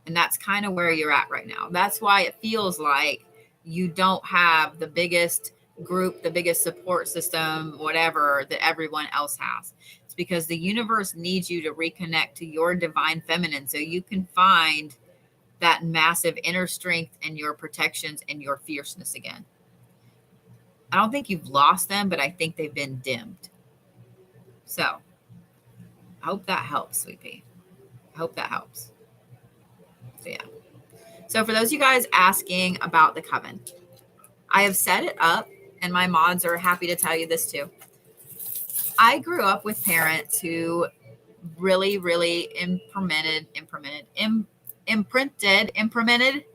And that's kind of where you're at right now. That's why it feels like you don't have the biggest group, the biggest support system, whatever, that everyone else has. It's because the universe needs you to reconnect to your divine feminine so you can find that massive inner strength and your protections and your fierceness again. I don't think you've lost them, but I think they've been dimmed. So I hope that helps, Sweet Pea. I hope that helps. So yeah. So for those of you guys asking about the coven, I have set it up, and my mods are happy to tell you this too. I grew up with parents who really, really implemented,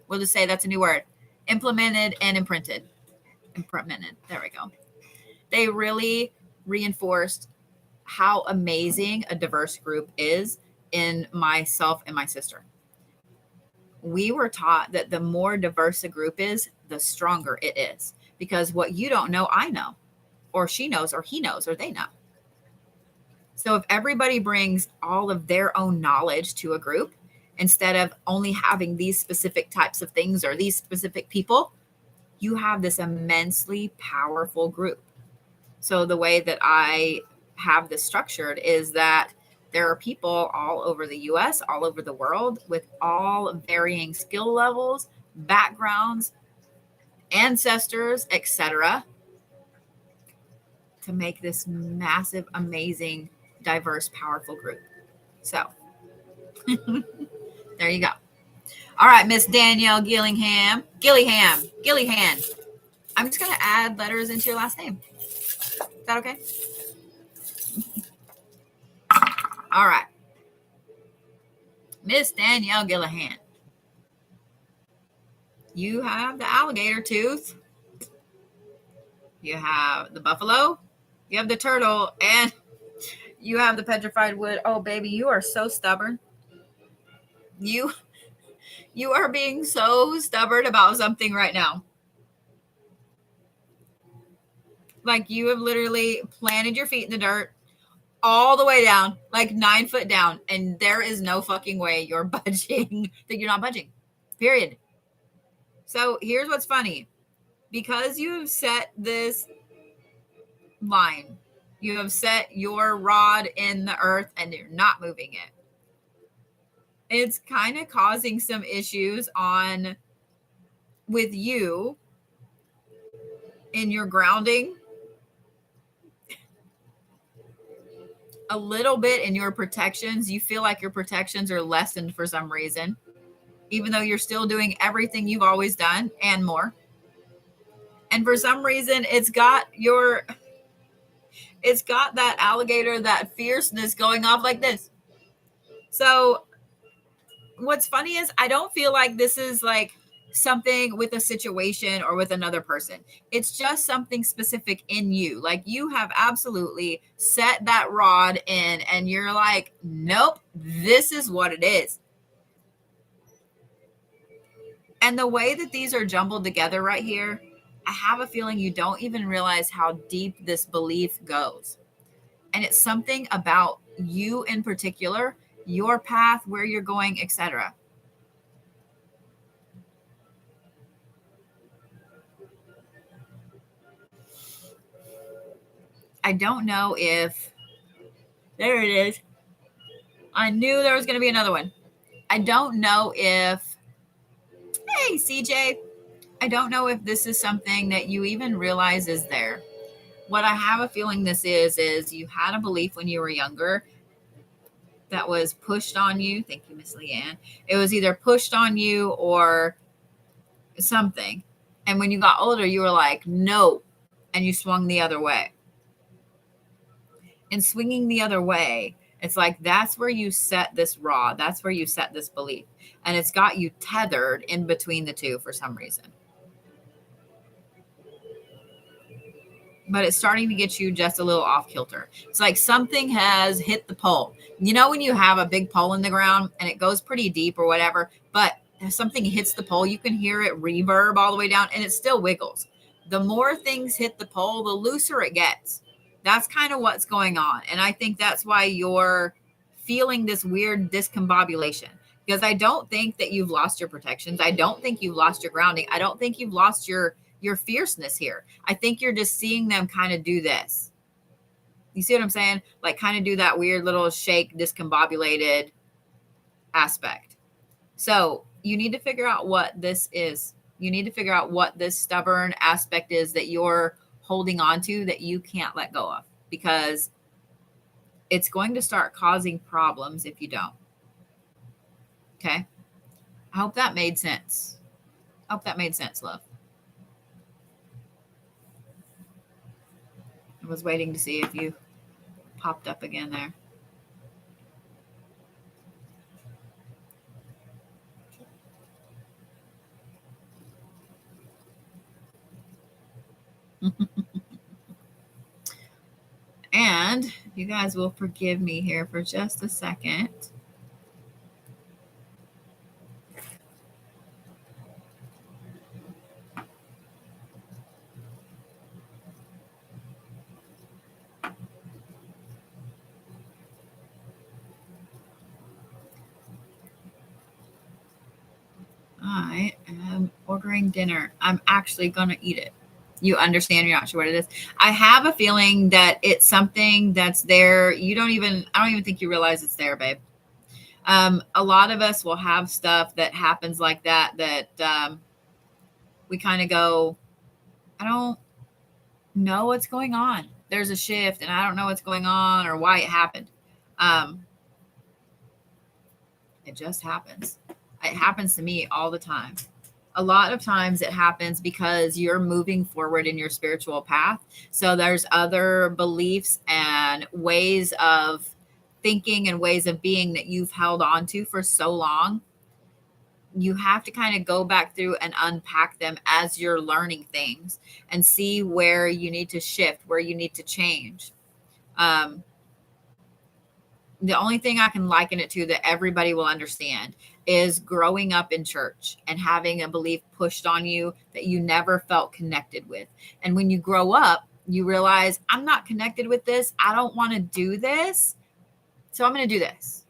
we'll just say that's a new word, implemented and imprinted. There we go. They really reinforced how amazing a diverse group is in myself and my sister. We were taught that the more diverse a group is, the stronger it is. Because what you don't know, I know, or she knows, or he knows, or they know. So if everybody brings all of their own knowledge to a group, instead of only having these specific types of things or these specific people, you have this immensely powerful group. So the way that I have this structured is that there are people all over the US, all over the world, with all varying skill levels, backgrounds, ancestors, etc., to make this massive, amazing, diverse, powerful group. So there you go. All right, Miss Danielle Gillingham. I'm just going to add letters into your last name. Is that okay? All right. Miss Danielle Gillihan. You have the alligator tooth. You have the buffalo. You have the turtle. And you have the petrified wood. Oh, baby, you are so stubborn. You are being so stubborn about something right now. Like you have literally planted your feet in the dirt all the way down, like 9 foot down. And there is no fucking way you're budging, that you're not budging. Period. So here's what's funny. Because you have set this line, you have set your rod in the earth and you're not moving it. It's kind of causing some issues on with you in your grounding, a little bit in your protections. You feel like your protections are lessened for some reason, even though you're still doing everything you've always done and more. And for some reason, it's got that alligator, that fierceness going off like this. So what's funny is I don't feel like this is like something with a situation or with another person. It's just something specific in you. Like you have absolutely set that rod in and you're like, nope, this is what it is. And the way that these are jumbled together right here, I have a feeling you don't even realize how deep this belief goes. And it's something about you in particular, your path, where you're going, etc. I don't know if there it is. I knew there was going to be another one. I don't know if, hey, CJ, I don't know if this is something that you even realize is there. What I have a feeling this is you had a belief when you were younger that was pushed on you. Thank you, Miss Leanne. It was either pushed on you or something. And when you got older, you were like, no. And you swung the other way. And swinging the other way, it's like that's where you set this rod. That's where you set this belief. And it's got you tethered in between the two for some reason. But it's starting to get you just a little off kilter. It's like something has hit the pole. You know, when you have a big pole in the ground and it goes pretty deep or whatever, but if something hits the pole, you can hear it reverb all the way down and it still wiggles. The more things hit the pole, the looser it gets. That's kind of what's going on. And I think that's why you're feeling this weird discombobulation, because I don't think that you've lost your protections. I don't think you've lost your grounding. I don't think you've lost your fierceness here. I think you're just seeing them kind of do this. You see what I'm saying? Like kind of do that weird little shake, discombobulated aspect. So you need to figure out what this is. You need to figure out what this stubborn aspect is that you're holding on to that you can't let go of, because it's going to start causing problems if you don't. Okay. I hope that made sense. I hope that made sense, love. I was waiting to see if you popped up again there. And you guys will forgive me here for just a second. I am ordering dinner. I'm actually going to eat it. You understand, you're not sure what it is. I have a feeling that it's something that's there. I don't even think you realize it's there, babe. A lot of us will have stuff that happens like that we kind of go, I don't know what's going on. There's a shift and I don't know what's going on or why it happened. It just happens. It happens to me all the time. A lot of times it happens because you're moving forward in your spiritual path. So there's other beliefs and ways of thinking and ways of being that you've held on to for so long. You have to kind of go back through and unpack them as you're learning things and see where you need to shift, where you need to change. The only thing I can liken it to that everybody will understand is growing up in church and having a belief pushed on you that you never felt connected with. And when you grow up, you realize, I'm not connected with this. I don't want to do this. So I'm going to do this.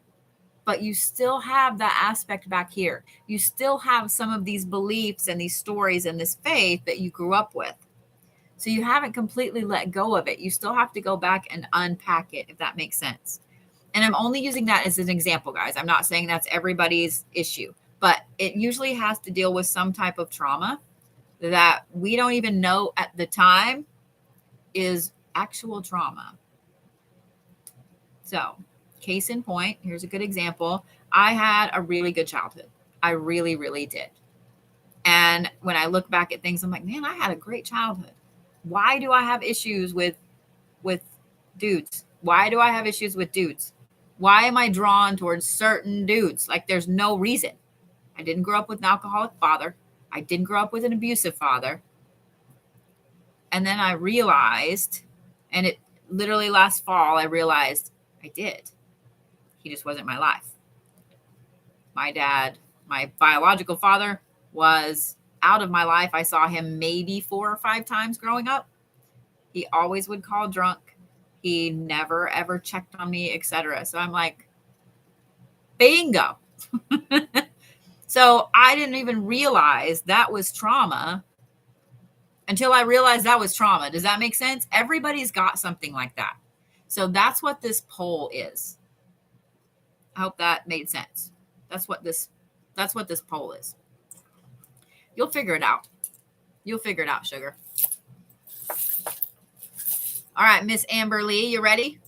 but you still have that aspect back here. You still have some of these beliefs and these stories and this faith that you grew up with. So you haven't completely let go of it. You still have to go back and unpack it, if that makes sense. And I'm only using that as an example, guys. I'm not saying that's everybody's issue, but it usually has to deal with some type of trauma that we don't even know at the time is actual trauma. So, case in point, here's a good example. I had a really good childhood. I really, really did. And when I look back at things, I'm like, man, I had a great childhood. Why do I have issues with dudes? Why do I have issues with dudes? Why am I drawn towards certain dudes? Like, there's no reason. I didn't grow up with an alcoholic father. I didn't grow up with an abusive father. And then I realized, and it literally last fall, I realized I did. He just wasn't my life. My dad, my biological father, was out of my life. I saw him maybe 4 or 5 times growing up. He always would call drunk. He never, ever checked on me, etc. So I'm like, bingo. So I didn't even realize that was trauma until I realized that was trauma. Does that make sense? Everybody's got something like that. So that's what this poll is. I hope that made sense. That's what this poll is. You'll figure it out. You'll figure it out, sugar. All right, Miss Amber Lee, you ready?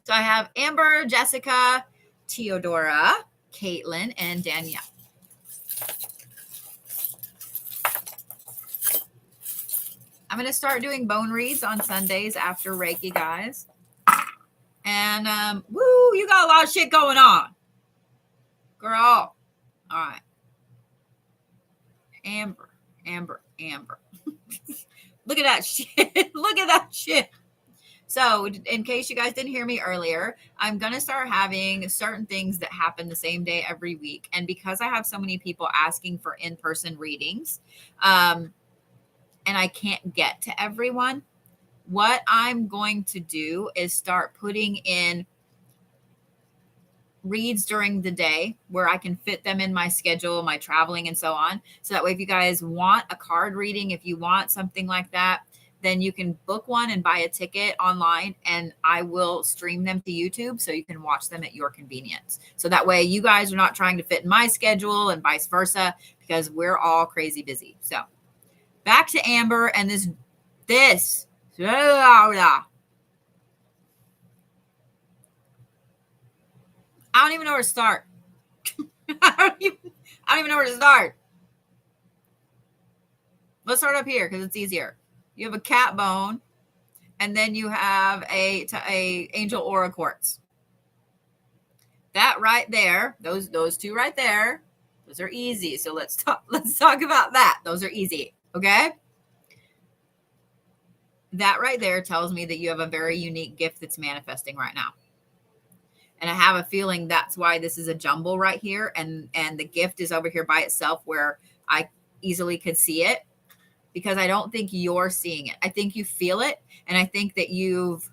So I have Amber, Jessica, Theodora, Caitlin, and Danielle. I'm going to start doing bone reads on Sundays after Reiki, guys. And, woo, you got a lot of shit going on. Girl. All right. Amber. Look at that shit. Look at that shit. So in case you guys didn't hear me earlier, I'm going to start having certain things that happen the same day every week. And because I have so many people asking for in-person readings, and I can't get to everyone, what I'm going to do is start putting in reads during the day where I can fit them in my schedule, my traveling, and so on. So that way, if you guys want a card reading, if you want something like that, then you can book one and buy a ticket online, and I will stream them to YouTube so you can watch them at your convenience. So that way you guys are not trying to fit in my schedule and vice versa, because we're all crazy busy. So back to Amber and this. I don't even know where to start. I don't even know where to start. Let's start up here because it's easier. You have a cat bone, and then you have a angel aura quartz. That right there, those two right there, those are easy. So let's talk about that. Those are easy. Okay. That right there tells me that you have a very unique gift that's manifesting right now. And I have a feeling that's why this is a jumble right here. And the gift is over here by itself where I easily could see it, because I don't think you're seeing it. I think you feel it. And I think that you've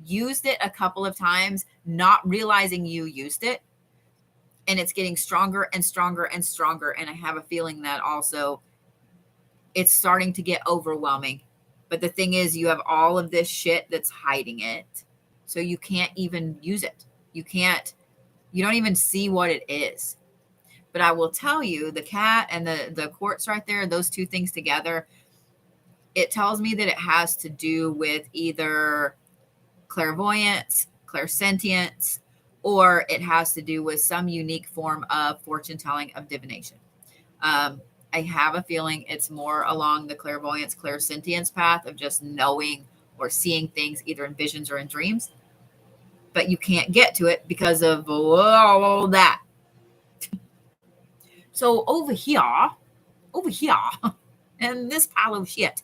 used it a couple of times, not realizing you used it. And it's getting stronger and stronger and stronger. And I have a feeling that also it's starting to get overwhelming. But the thing is, you have all of this shit that's hiding it. So you can't even use it. You don't even see what it is. But I will tell you, the cat and the quartz right there, those two things together, it tells me that it has to do with either clairvoyance, clairsentience, or it has to do with some unique form of fortune telling, of divination. I have a feeling it's more along the clairvoyance, clairsentience path of just knowing or seeing things either in visions or in dreams. But you can't get to it because of all that. So over here, and this pile of shit,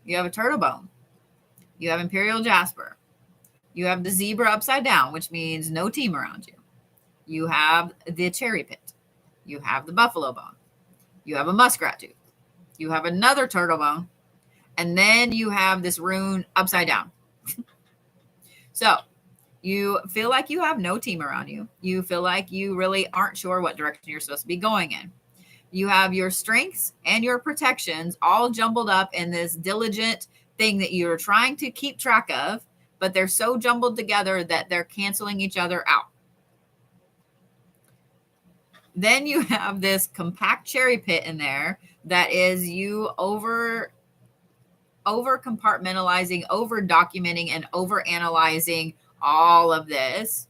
you have a turtle bone. You have imperial jasper. You have the zebra upside down, which means no team around you. You have the cherry pit. You have the buffalo bone. You have a muskrat tooth. You have another turtle bone. And then you have this rune upside down. So You feel like you have no team around you. You feel like you really aren't sure what direction you're supposed to be going in. You have your strengths and your protections all jumbled up in this diligent thing that you're trying to keep track of, but they're so jumbled together that they're canceling each other out. Then you have this compact cherry pit in there that is you over compartmentalizing, over documenting, and over analyzing all of this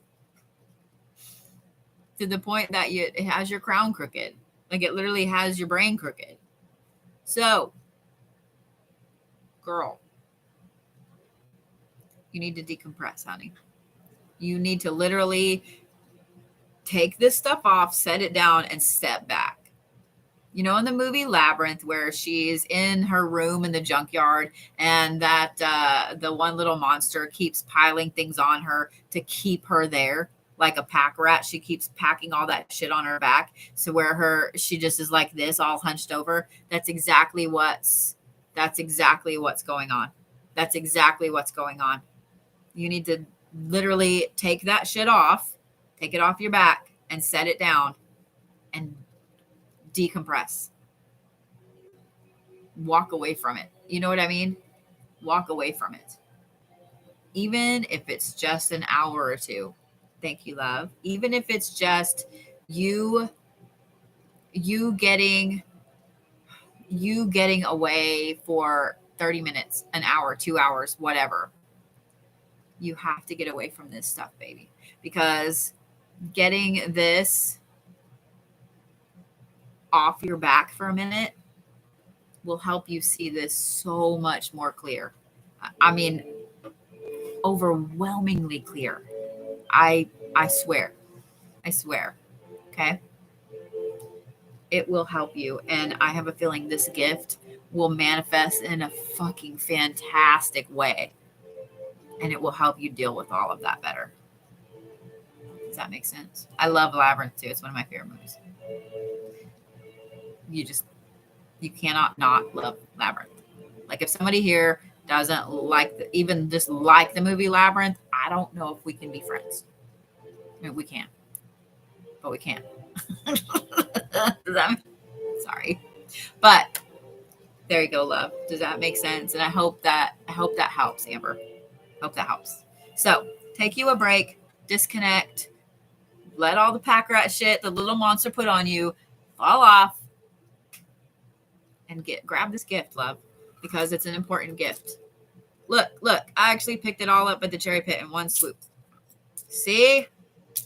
to the point that it has your crown crooked. Like it literally has your brain crooked. So, girl, you need to decompress, honey. You need to literally take this stuff off, set it down, and step back. You know, in the movie Labyrinth, where she's in her room in the junkyard and that the one little monster keeps piling things on her to keep her there like a pack rat. She keeps packing all that shit on her back. So where she just is like this, all hunched over. That's exactly what's going on. That's exactly what's going on. You need to literally take that shit off, take it off your back and set it down and decompress. Walk away from it. You know what I mean? Walk away from it. Even if it's just an hour or two. Thank you, love. Even if it's just you getting away for 30 minutes, an hour, 2 hours, whatever. You have to get away from this stuff, baby, because getting this off your back for a minute will help you see this so much more clear. I mean, overwhelmingly clear. I swear. I swear. Okay. It will help you. And I have a feeling this gift will manifest in a fucking fantastic way. And it will help you deal with all of that better. Does that make sense? I love Labyrinth too. It's one of my favorite movies. You cannot not love Labyrinth. Like if somebody here doesn't like even just like the movie Labyrinth, I don't know if we can be friends. I mean, we can, but we can't. Sorry, but there you go, love. Does that make sense? And I hope that helps, Amber. Hope that helps. So take you a break, disconnect, let all the pack rat shit the little monster put on you fall off, and grab this gift, love, because it's an important gift. Look, I actually picked it all up at the cherry pit in one swoop. See?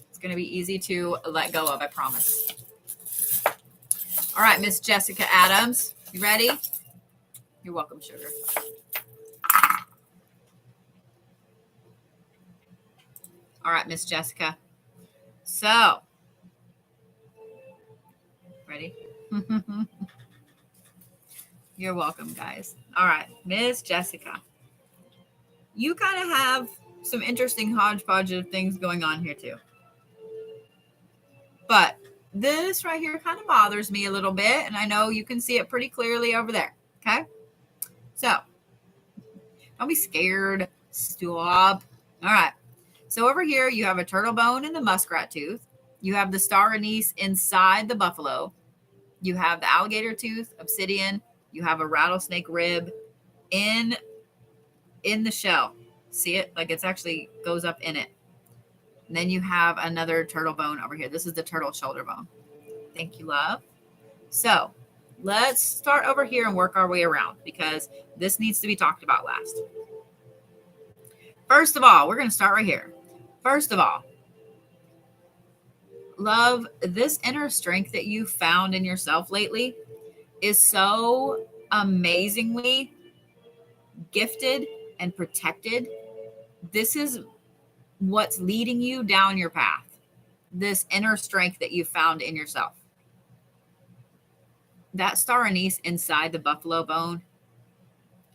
It's going to be easy to let go of, I promise. All right, Miss Jessica Adams, you ready? You're welcome, sugar. All right, Miss Jessica. So, ready? You're welcome, guys. All right, Miss Jessica. You kind of have some interesting hodgepodge of things going on here too. But this right here kind of bothers me a little bit, and I know you can see it pretty clearly over there. Okay? So, don't be scared. Stop. All right. So over here, you have a turtle bone and the muskrat tooth. You have the star anise inside the buffalo. You have the alligator tooth, obsidian. You have a rattlesnake rib in the shell. See it? Like it's actually goes up in it. And then you have another turtle bone over here. This is the turtle shoulder bone. Thank you, love. So let's start over here and work our way around because this needs to be talked about last. First of all, we're going to start right here. First of all, love, this inner strength that you found in yourself lately is so amazingly gifted and protected. This is what's leading you down your path. This inner strength that you found in yourself. That star anise inside the buffalo bone,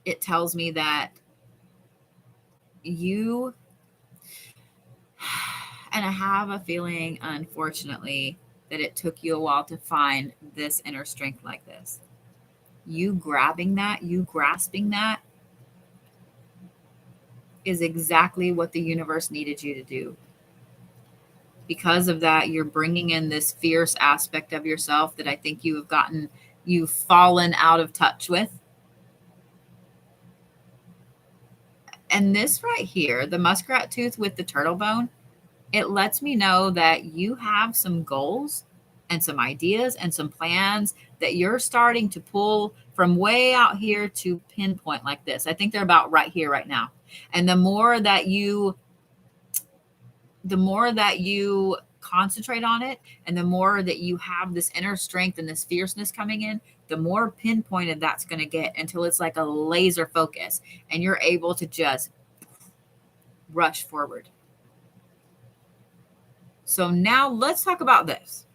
it tells me that you, and I have a feeling, unfortunately, that it took you a while to find this inner strength like this. You grabbing that, you grasping that, is exactly what the universe needed you to do. Because of that, you're bringing in this fierce aspect of yourself that I think you've fallen out of touch with. And this right here, the muskrat tooth with the turtle bone, it lets me know that you have some goals and some ideas and some plans that you're starting to pull from way out here to pinpoint like this. I think they're about right here right now. And the more that you concentrate on it, and the more that you have this inner strength and this fierceness coming in, the more pinpointed that's going to get until it's like a laser focus and you're able to just rush forward. So now let's talk about this.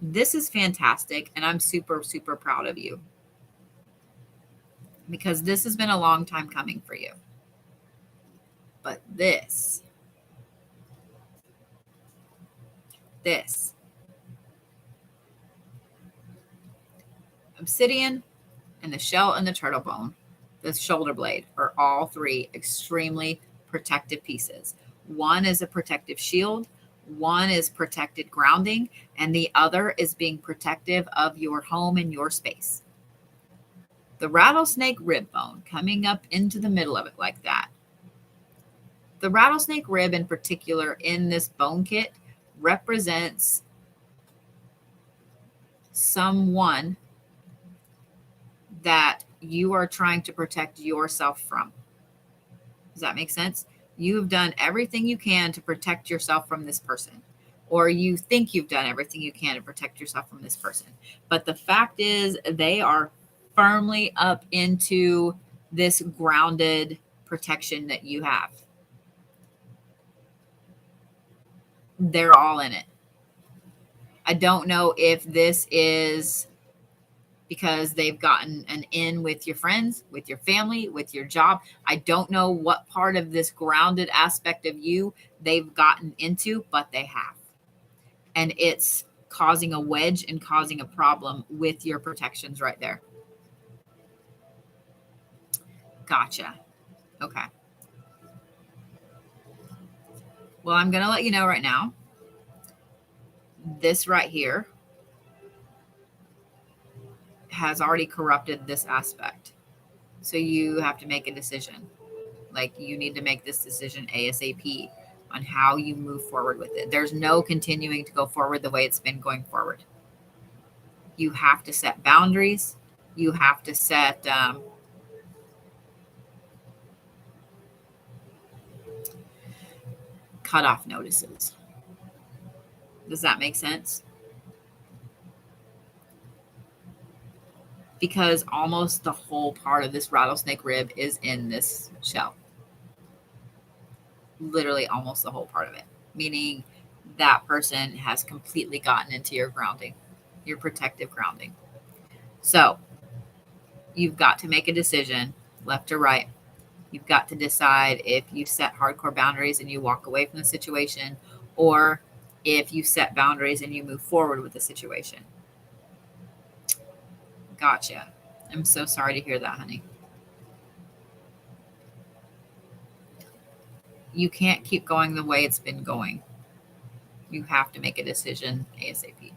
This is fantastic, and I'm super, super proud of you because this has been a long time coming for you. But this obsidian and the shell and the turtle bone, the shoulder blade, are all three extremely protective pieces. One is a protective shield, one is protected grounding, and the other is being protective of your home and your space. The rattlesnake rib bone coming up into the middle of it like that. The rattlesnake rib in particular in this bone kit represents someone that you are trying to protect yourself from. Does that make sense? You've done everything you can to protect yourself from this person, or you think you've done everything you can to protect yourself from this person. But the fact is, they are firmly up into this grounded protection that you have. They're all in it. I don't know if this is because they've gotten an in with your friends, with your family, with your job. I don't know what part of this grounded aspect of you they've gotten into, but they have. And it's causing a wedge and causing a problem with your protections right there. Gotcha. Okay. Well, I'm going to let you know right now, this right here has already corrupted this aspect. So you have to make a decision. Like, you need to make this decision ASAP on how you move forward with it. There's no continuing to go forward the way it's been going forward. You have to set boundaries. You have to set cutoff notices. Does that make sense? Because almost the whole part of this rattlesnake rib is in this shell. Literally almost the whole part of it, meaning that person has completely gotten into your grounding, your protective grounding. So you've got to make a decision, left or right. You've got to decide if you set hardcore boundaries and you walk away from the situation, or if you set boundaries and you move forward with the situation. Gotcha. I'm so sorry to hear that, honey. You can't keep going the way it's been going. You have to make a decision ASAP.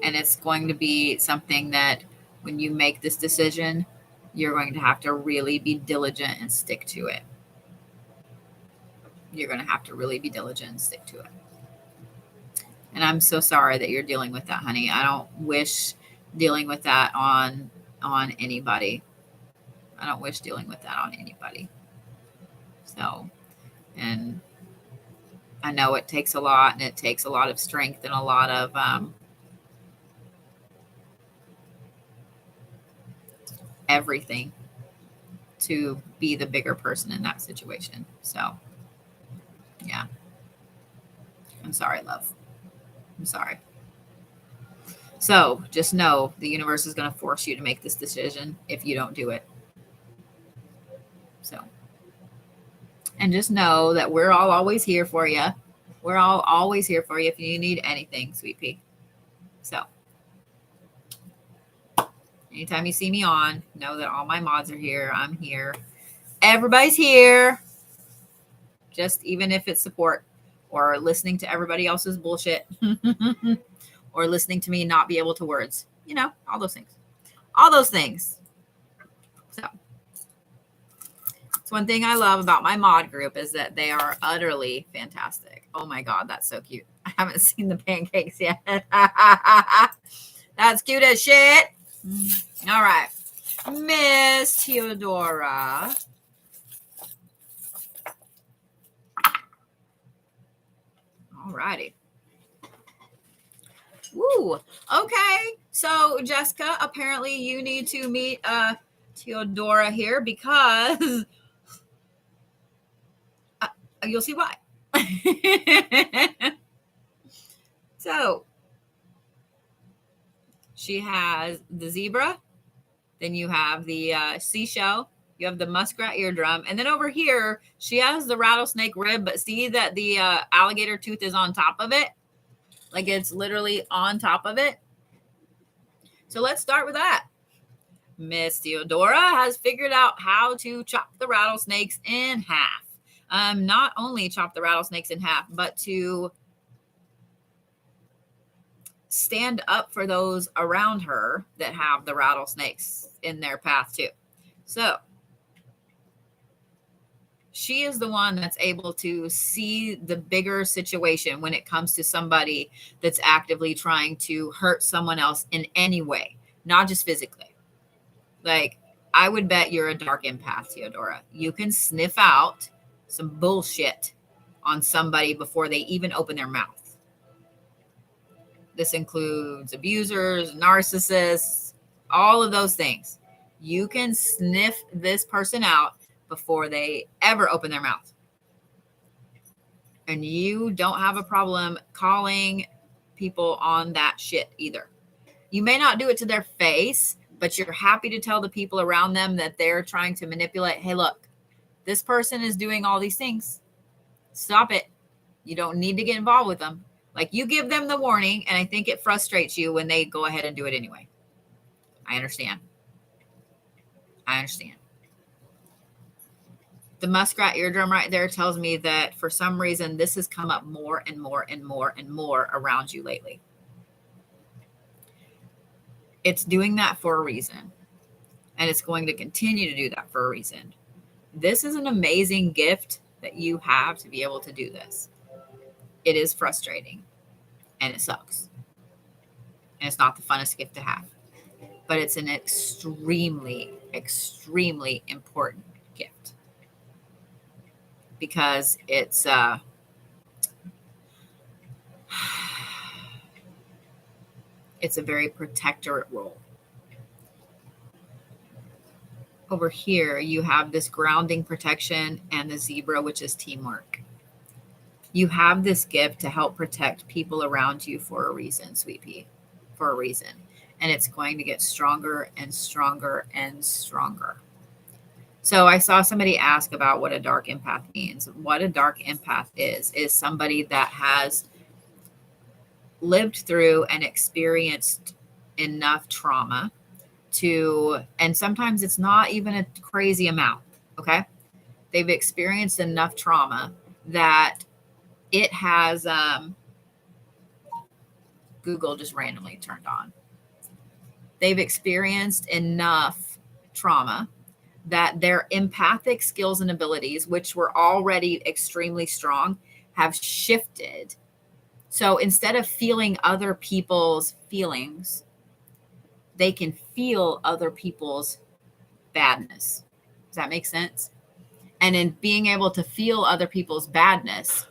And it's going to be something that when you make this decision, you're going to have to really be diligent and stick to it. You're going to have to really be diligent and stick to it. And I'm so sorry that you're dealing with that, honey. I don't wish dealing with that on anybody. I don't wish dealing with that on anybody. So, and I know it takes a lot, and it takes a lot of strength and a lot of everything to be the bigger person in that situation. So, yeah. I'm sorry, love. I'm sorry. So just know the universe is going to force you to make this decision if you don't do it. So, and just know that we're all always here for you. We're all always here for you if you need anything, sweet pea. So, Anytime you see me on, know that all my mods are here. I'm here. Everybody's here. Just even if it's support or listening to everybody else's bullshit or listening to me not be able to words, all those things. All those things. So it's one thing I love about my mod group is that they are utterly fantastic. Oh my God, that's so cute. I haven't seen the pancakes yet. That's cute as shit. All right. Miss Theodora. All righty. Woo. Okay. So, Jessica, apparently you need to meet Theodora here because you'll see why. So, she has the zebra. Then you have the seashell. You have the muskrat eardrum. And then over here, she has the rattlesnake rib. But see that the alligator tooth is on top of it? Like it's literally on top of it. So let's start with that. Miss Theodora has figured out how to chop the rattlesnakes in half. Not only chop the rattlesnakes in half, but to stand up for those around her that have the rattlesnakes in their path too. So she is the one that's able to see the bigger situation when it comes to somebody that's actively trying to hurt someone else in any way, not just physically. Like, I would bet you're a dark empath, Theodora. You can sniff out some bullshit on somebody before they even open their mouth. This includes abusers, narcissists, all of those things. You can sniff this person out before they ever open their mouth. And you don't have a problem calling people on that shit either. You may not do it to their face, but you're happy to tell the people around them that they're trying to manipulate. Hey, look, this person is doing all these things. Stop it. You don't need to get involved with them. Like, you give them the warning, and I think it frustrates you when they go ahead and do it anyway. I understand. The muskrat eardrum right there tells me that for some reason this has come up more and more and more and more around you lately. It's doing that for a reason, and it's going to continue to do that for a reason. This is an amazing gift that you have to be able to do this. It is frustrating, and it sucks, and it's not the funnest gift to have, but it's an extremely, extremely important gift because it's it's a very protectorate role. Over here, you have this grounding protection and the zebra, which is teamwork. You have this gift to help protect people around you for a reason, Sweet Pea, for a reason. And it's going to get stronger and stronger and stronger. So I saw somebody ask about what a dark empath means. What a dark empath is somebody that has lived through and experienced enough trauma to, and sometimes it's not even a crazy amount, okay? They've experienced enough trauma that it has, Google just randomly turned on. They've experienced enough trauma that their empathic skills and abilities, which were already extremely strong, have shifted. So instead of feeling other people's feelings, they can feel other people's badness. Does that make sense? And in being able to feel other people's badness,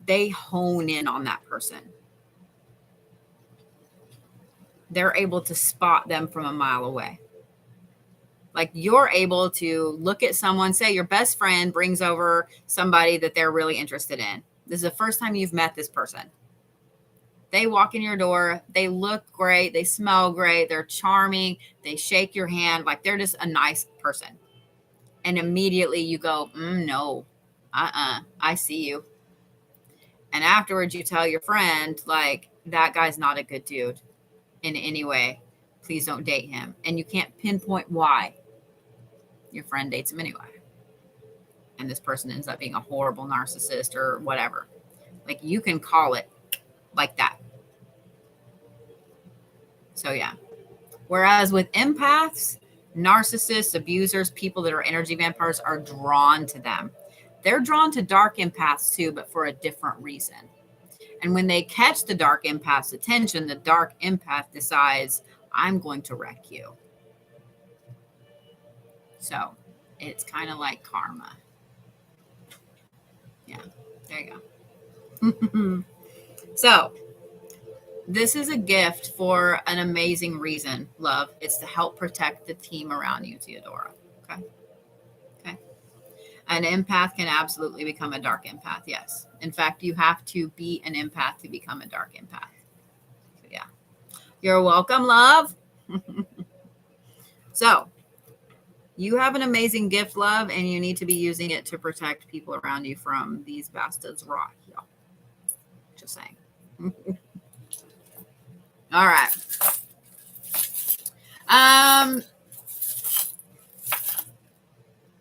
they hone in on that person. They're able to spot them from a mile away. Like, you're able to look at someone, say your best friend brings over somebody that they're really interested in. This is the first time you've met this person. They walk in your door. They look great. They smell great. They're charming. They shake your hand. Like, they're just a nice person. And immediately you go, no, I see you. And afterwards you tell your friend, like, that guy's not a good dude. in any way, please don't date him. And you can't pinpoint why. Your friend dates him anyway. And this person ends up being a horrible narcissist or whatever. Like, you can call it like that. So, yeah. Whereas with empaths, narcissists, abusers, people that are energy vampires are drawn to them. They're drawn to dark empaths too, but for a different reason. And when they catch the dark empath's attention, the dark empath decides, I'm going to wreck you. So it's kind of like karma. Yeah, there you go. So this is a gift for an amazing reason, love. It's to help protect the team around you, Theodora. Okay. Okay. An empath can absolutely become a dark empath. Yes. In fact, you have to be an empath to become a dark empath. So, yeah. You're welcome, love. So you have an amazing gift, love, and you need to be using it to protect people around you from these bastards raw. Yeah. Just saying. All right.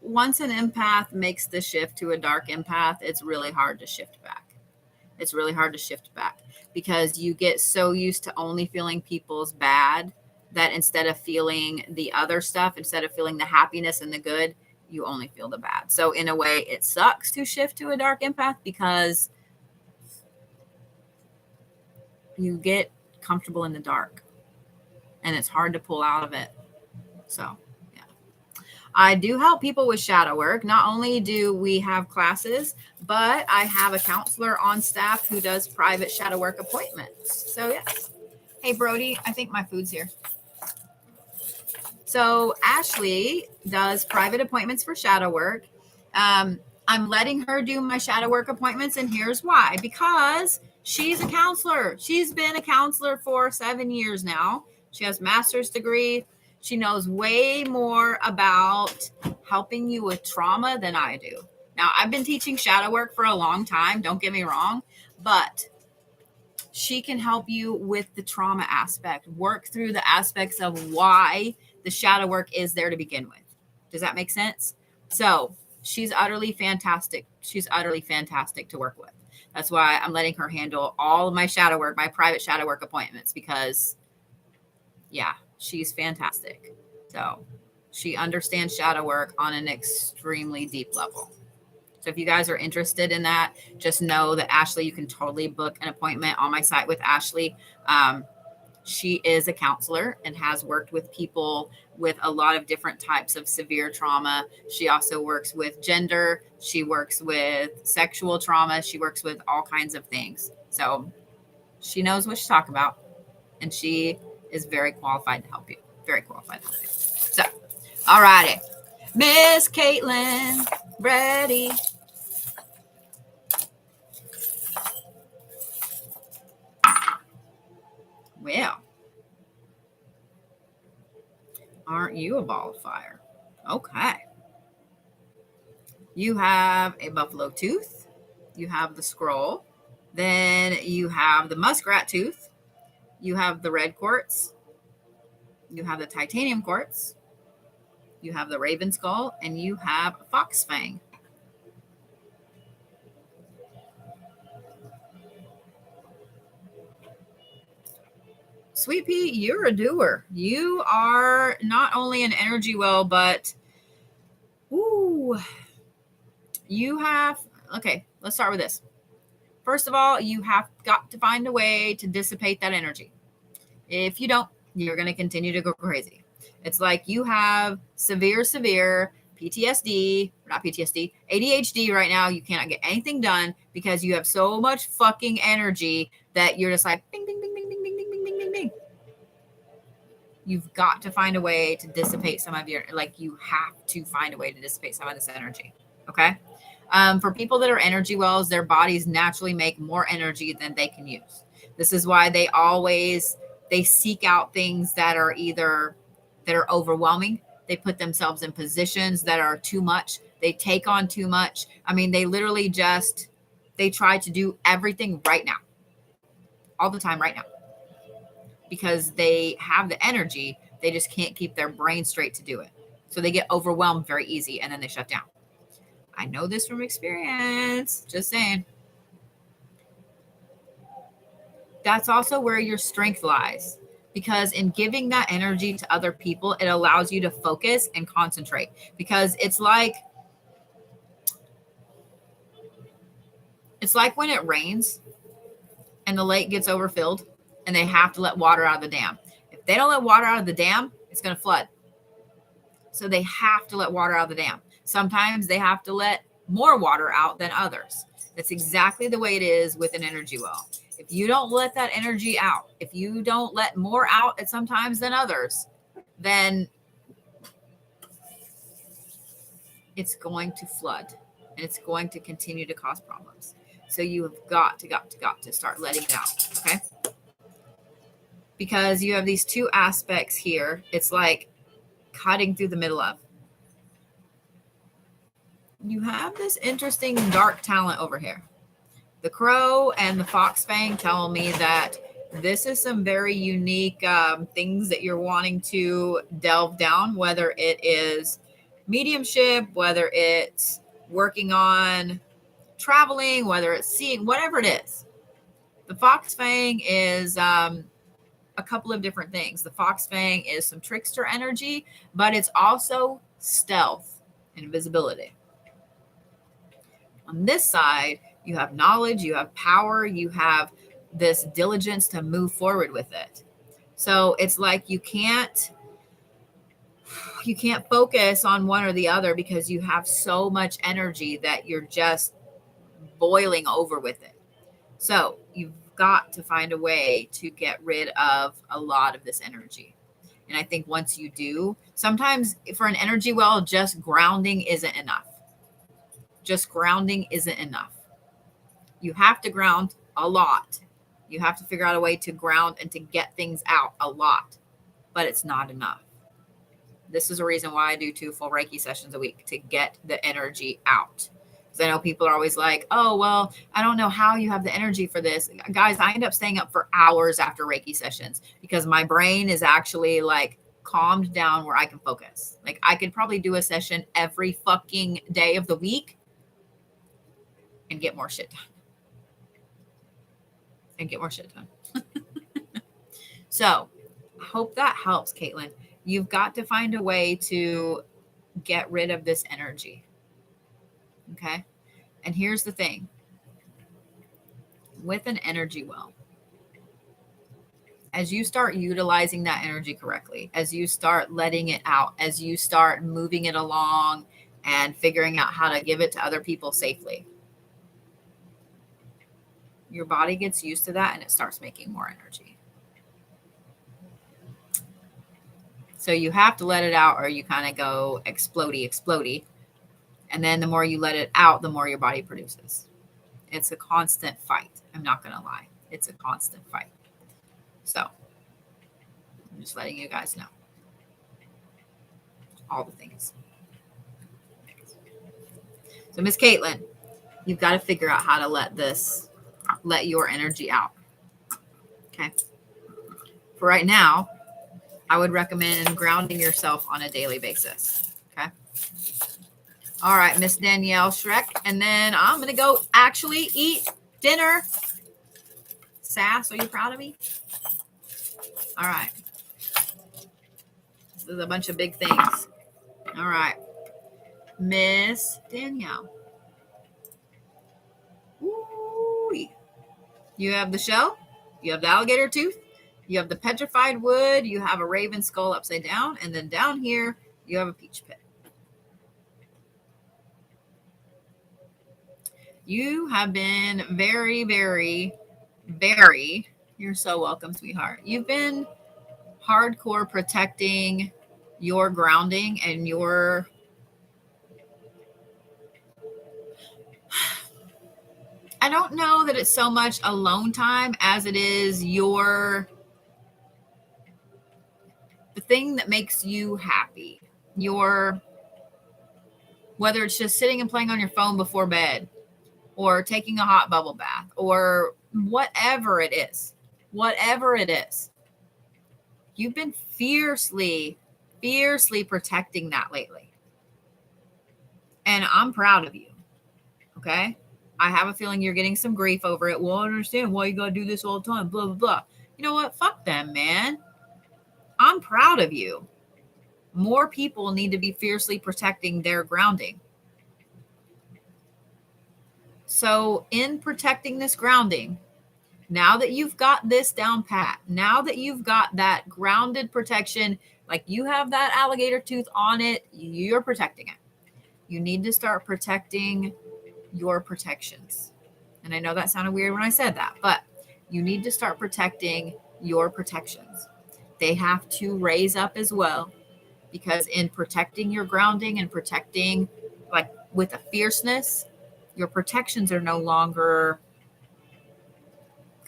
Once an empath makes the shift to a dark empath, it's really hard to shift back. It's really hard to shift back because you get so used to only feeling people's bad that instead of feeling the other stuff, instead of feeling the happiness and the good, you only feel the bad. So in a way, it sucks to shift to a dark empath because you get comfortable in the dark and it's hard to pull out of it. So, yeah. I do help people with shadow work. Not only do we have classes, but I have a counselor on staff who does private shadow work appointments. So, yes. Hey, Brody, I think my food's here. So Ashley does private appointments for shadow work. I'm letting her do my shadow work appointments, and here's why. Because she's a counselor. She's been a counselor for 7 years now. She has a master's degree. She knows way more about helping you with trauma than I do. Now, I've been teaching shadow work for a long time, don't get me wrong, but she can help you with the trauma aspect, work through the aspects of why the shadow work is there to begin with. Does that make sense? So she's utterly fantastic. She's utterly fantastic to work with. That's why I'm letting her handle all of my shadow work, my private shadow work appointments, because yeah, she's fantastic. So she understands shadow work on an extremely deep level. So if you guys are interested in that, just know that Ashley, you can totally book an appointment on my site with Ashley. She is a counselor and has worked with people with a lot of different types of severe trauma. She also works with gender. She works with sexual trauma. She works with all kinds of things. So she knows what she's talking about, and she is very qualified to help you. Very qualified to help you. So, all righty. Miss Caitlin, ready? Well, aren't you a ball of fire? Okay. You have a buffalo tooth. You have the scroll. Then you have the muskrat tooth. You have the red quartz. You have the titanium quartz. You have the raven skull. And you have a fox fang. Sweet Pea, you're a doer. You are not only an energy well, but you have, okay, let's start with this. First of all, you have got to find a way to dissipate that energy. If you don't, you're going to continue to go crazy. It's like you have severe PTSD, not PTSD, ADHD right now. You cannot get anything done because you have so much fucking energy that you're just like, bing, bing, bing, bing, bing, bing, bing, bing, bing, bing, bing. You've got to find a way to dissipate some of your, like, you have to find a way to dissipate some of this energy. Okay. For people that are energy wells, their bodies naturally make more energy than they can use. This is why they seek out things that are overwhelming. They put themselves in positions that are too much. They take on too much. I mean, they literally they try to do everything right now, all the time right now. because they have the energy. They just can't keep their brain straight to do it. So they get overwhelmed very easy and then they shut down. I know this from experience. Just saying. That's also where your strength lies, because in giving that energy to other people, it allows you to focus and concentrate, because it's like when it rains and the lake gets overfilled and they have to let water out of the dam. If they don't let water out of the dam, it's going to flood. So they have to let water out of the dam. Sometimes they have to let more water out than others. That's exactly the way it is with an energy well. If you don't let that energy out, if you don't let more out at sometimes than others, then it's going to flood and it's going to continue to cause problems. So you have got to start letting it out, okay? Because you have these two aspects here. It's like cutting through the middle of. You have this interesting dark talent over here. The crow and the fox fang tell me that this is some very unique things that you're wanting to delve down, whether it is mediumship, whether it's working on traveling, whether it's seeing, whatever it is. The fox fang is a couple of different things. The fox fang is some trickster energy, but it's also stealth and invisibility. On this side, you have knowledge, you have power, you have this diligence to move forward with it. So it's like you can't focus on one or the other because you have so much energy that you're just boiling over with it. So you've got to find a way to get rid of a lot of this energy. And I think once you do, sometimes for an energy well, just grounding isn't enough. Just grounding isn't enough. You have to ground a lot. You have to figure out a way to ground and to get things out a lot, but it's not enough. This is a reason why I do 2 full Reiki sessions a week, to get the energy out. Because I know people are always like, oh, well, I don't know how you have the energy for this. Guys, I end up staying up for hours after Reiki sessions because my brain is actually like calmed down where I can focus. Like I could probably do a session every fucking day of the week and get more shit done. So I hope that helps, Caitlin. You've got to find a way to get rid of this energy. Okay. And here's the thing with an energy well, as you start utilizing that energy correctly, as you start letting it out, as you start moving it along and figuring out how to give it to other people safely, your body gets used to that and it starts making more energy. So you have to let it out or you kind of go explodey. And then the more you let it out, the more your body produces. It's a constant fight. I'm not going to lie. It's a constant fight. So I'm just letting you guys know all the things. So Miss Caitlin, you've got to figure out how to let your energy out. Okay. For right now, I would recommend grounding yourself on a daily basis. Okay. All right, Miss Danielle Shrek. And then I'm going to go actually eat dinner. Sass, are you proud of me? All right. This is a bunch of big things. All right. Miss Danielle. Ooh. You have the shell. You have the alligator tooth. You have the petrified wood. You have a raven skull upside down. And then down here, you have a peach pit. You have been very, very, very, you're so welcome, sweetheart. You've been hardcore protecting your grounding and your I don't know that it's so much alone time as it is the thing that makes you happy. Whether it's just sitting and playing on your phone before bed or taking a hot bubble bath or whatever it is, You've been fiercely protecting that lately. And I'm proud of you. Okay. I have a feeling you're getting some grief over it. Well, I understand why you got to do this all the time. Blah, blah, blah. You know what? Fuck them, man. I'm proud of you. More people need to be fiercely protecting their grounding. So, in protecting this grounding, now that you've got this down pat, now that you've got that grounded protection, like you have that alligator tooth on it, you're protecting it. You need to start protecting your protections. And I know that sounded weird when I said that, but you need to start protecting your protections. They have to raise up as well, because in protecting your grounding and protecting like with a fierceness, your protections are no longer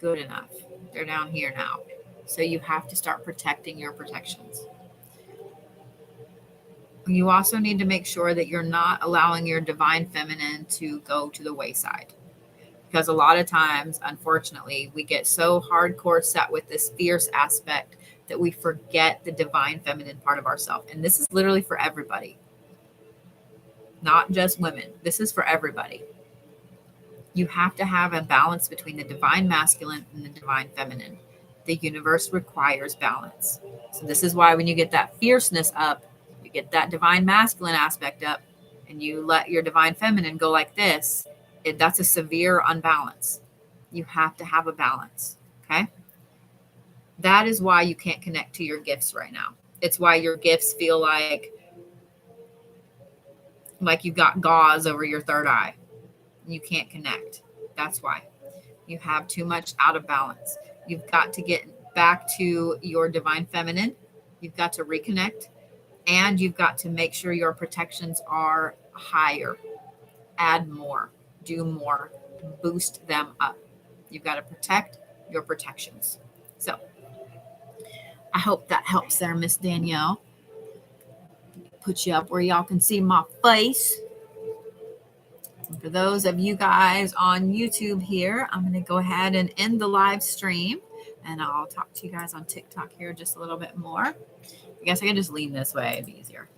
good enough. They're down here now. So you have to start protecting your protections. You also need to make sure that you're not allowing your divine feminine to go to the wayside. Because a lot of times, unfortunately, we get so hardcore set with this fierce aspect that we forget the divine feminine part of ourselves. And this is literally for everybody, not just women. This is for everybody. You have to have a balance between the divine masculine and the divine feminine. The universe requires balance. So this is why when you get that fierceness up, you get that divine masculine aspect up, and you let your divine feminine go like this, that's a severe unbalance. You have to have a balance. Okay. That is why you can't connect to your gifts right now. It's why your gifts feel like you've got gauze over your third eye. You can't connect. That's why. You have too much out of balance. You've got to get back to your divine feminine. You've got to reconnect, and you've got to make sure your protections are higher. Add more, do more, boost them up. You've got to protect your protections. So I hope that helps there, Miss Danielle. Put you up where y'all can see my face. And for those of you guys on YouTube here, I'm going to go ahead and end the live stream, and I'll talk to you guys on TikTok here just a little bit more. I guess I can just lean this way. It'd be easier.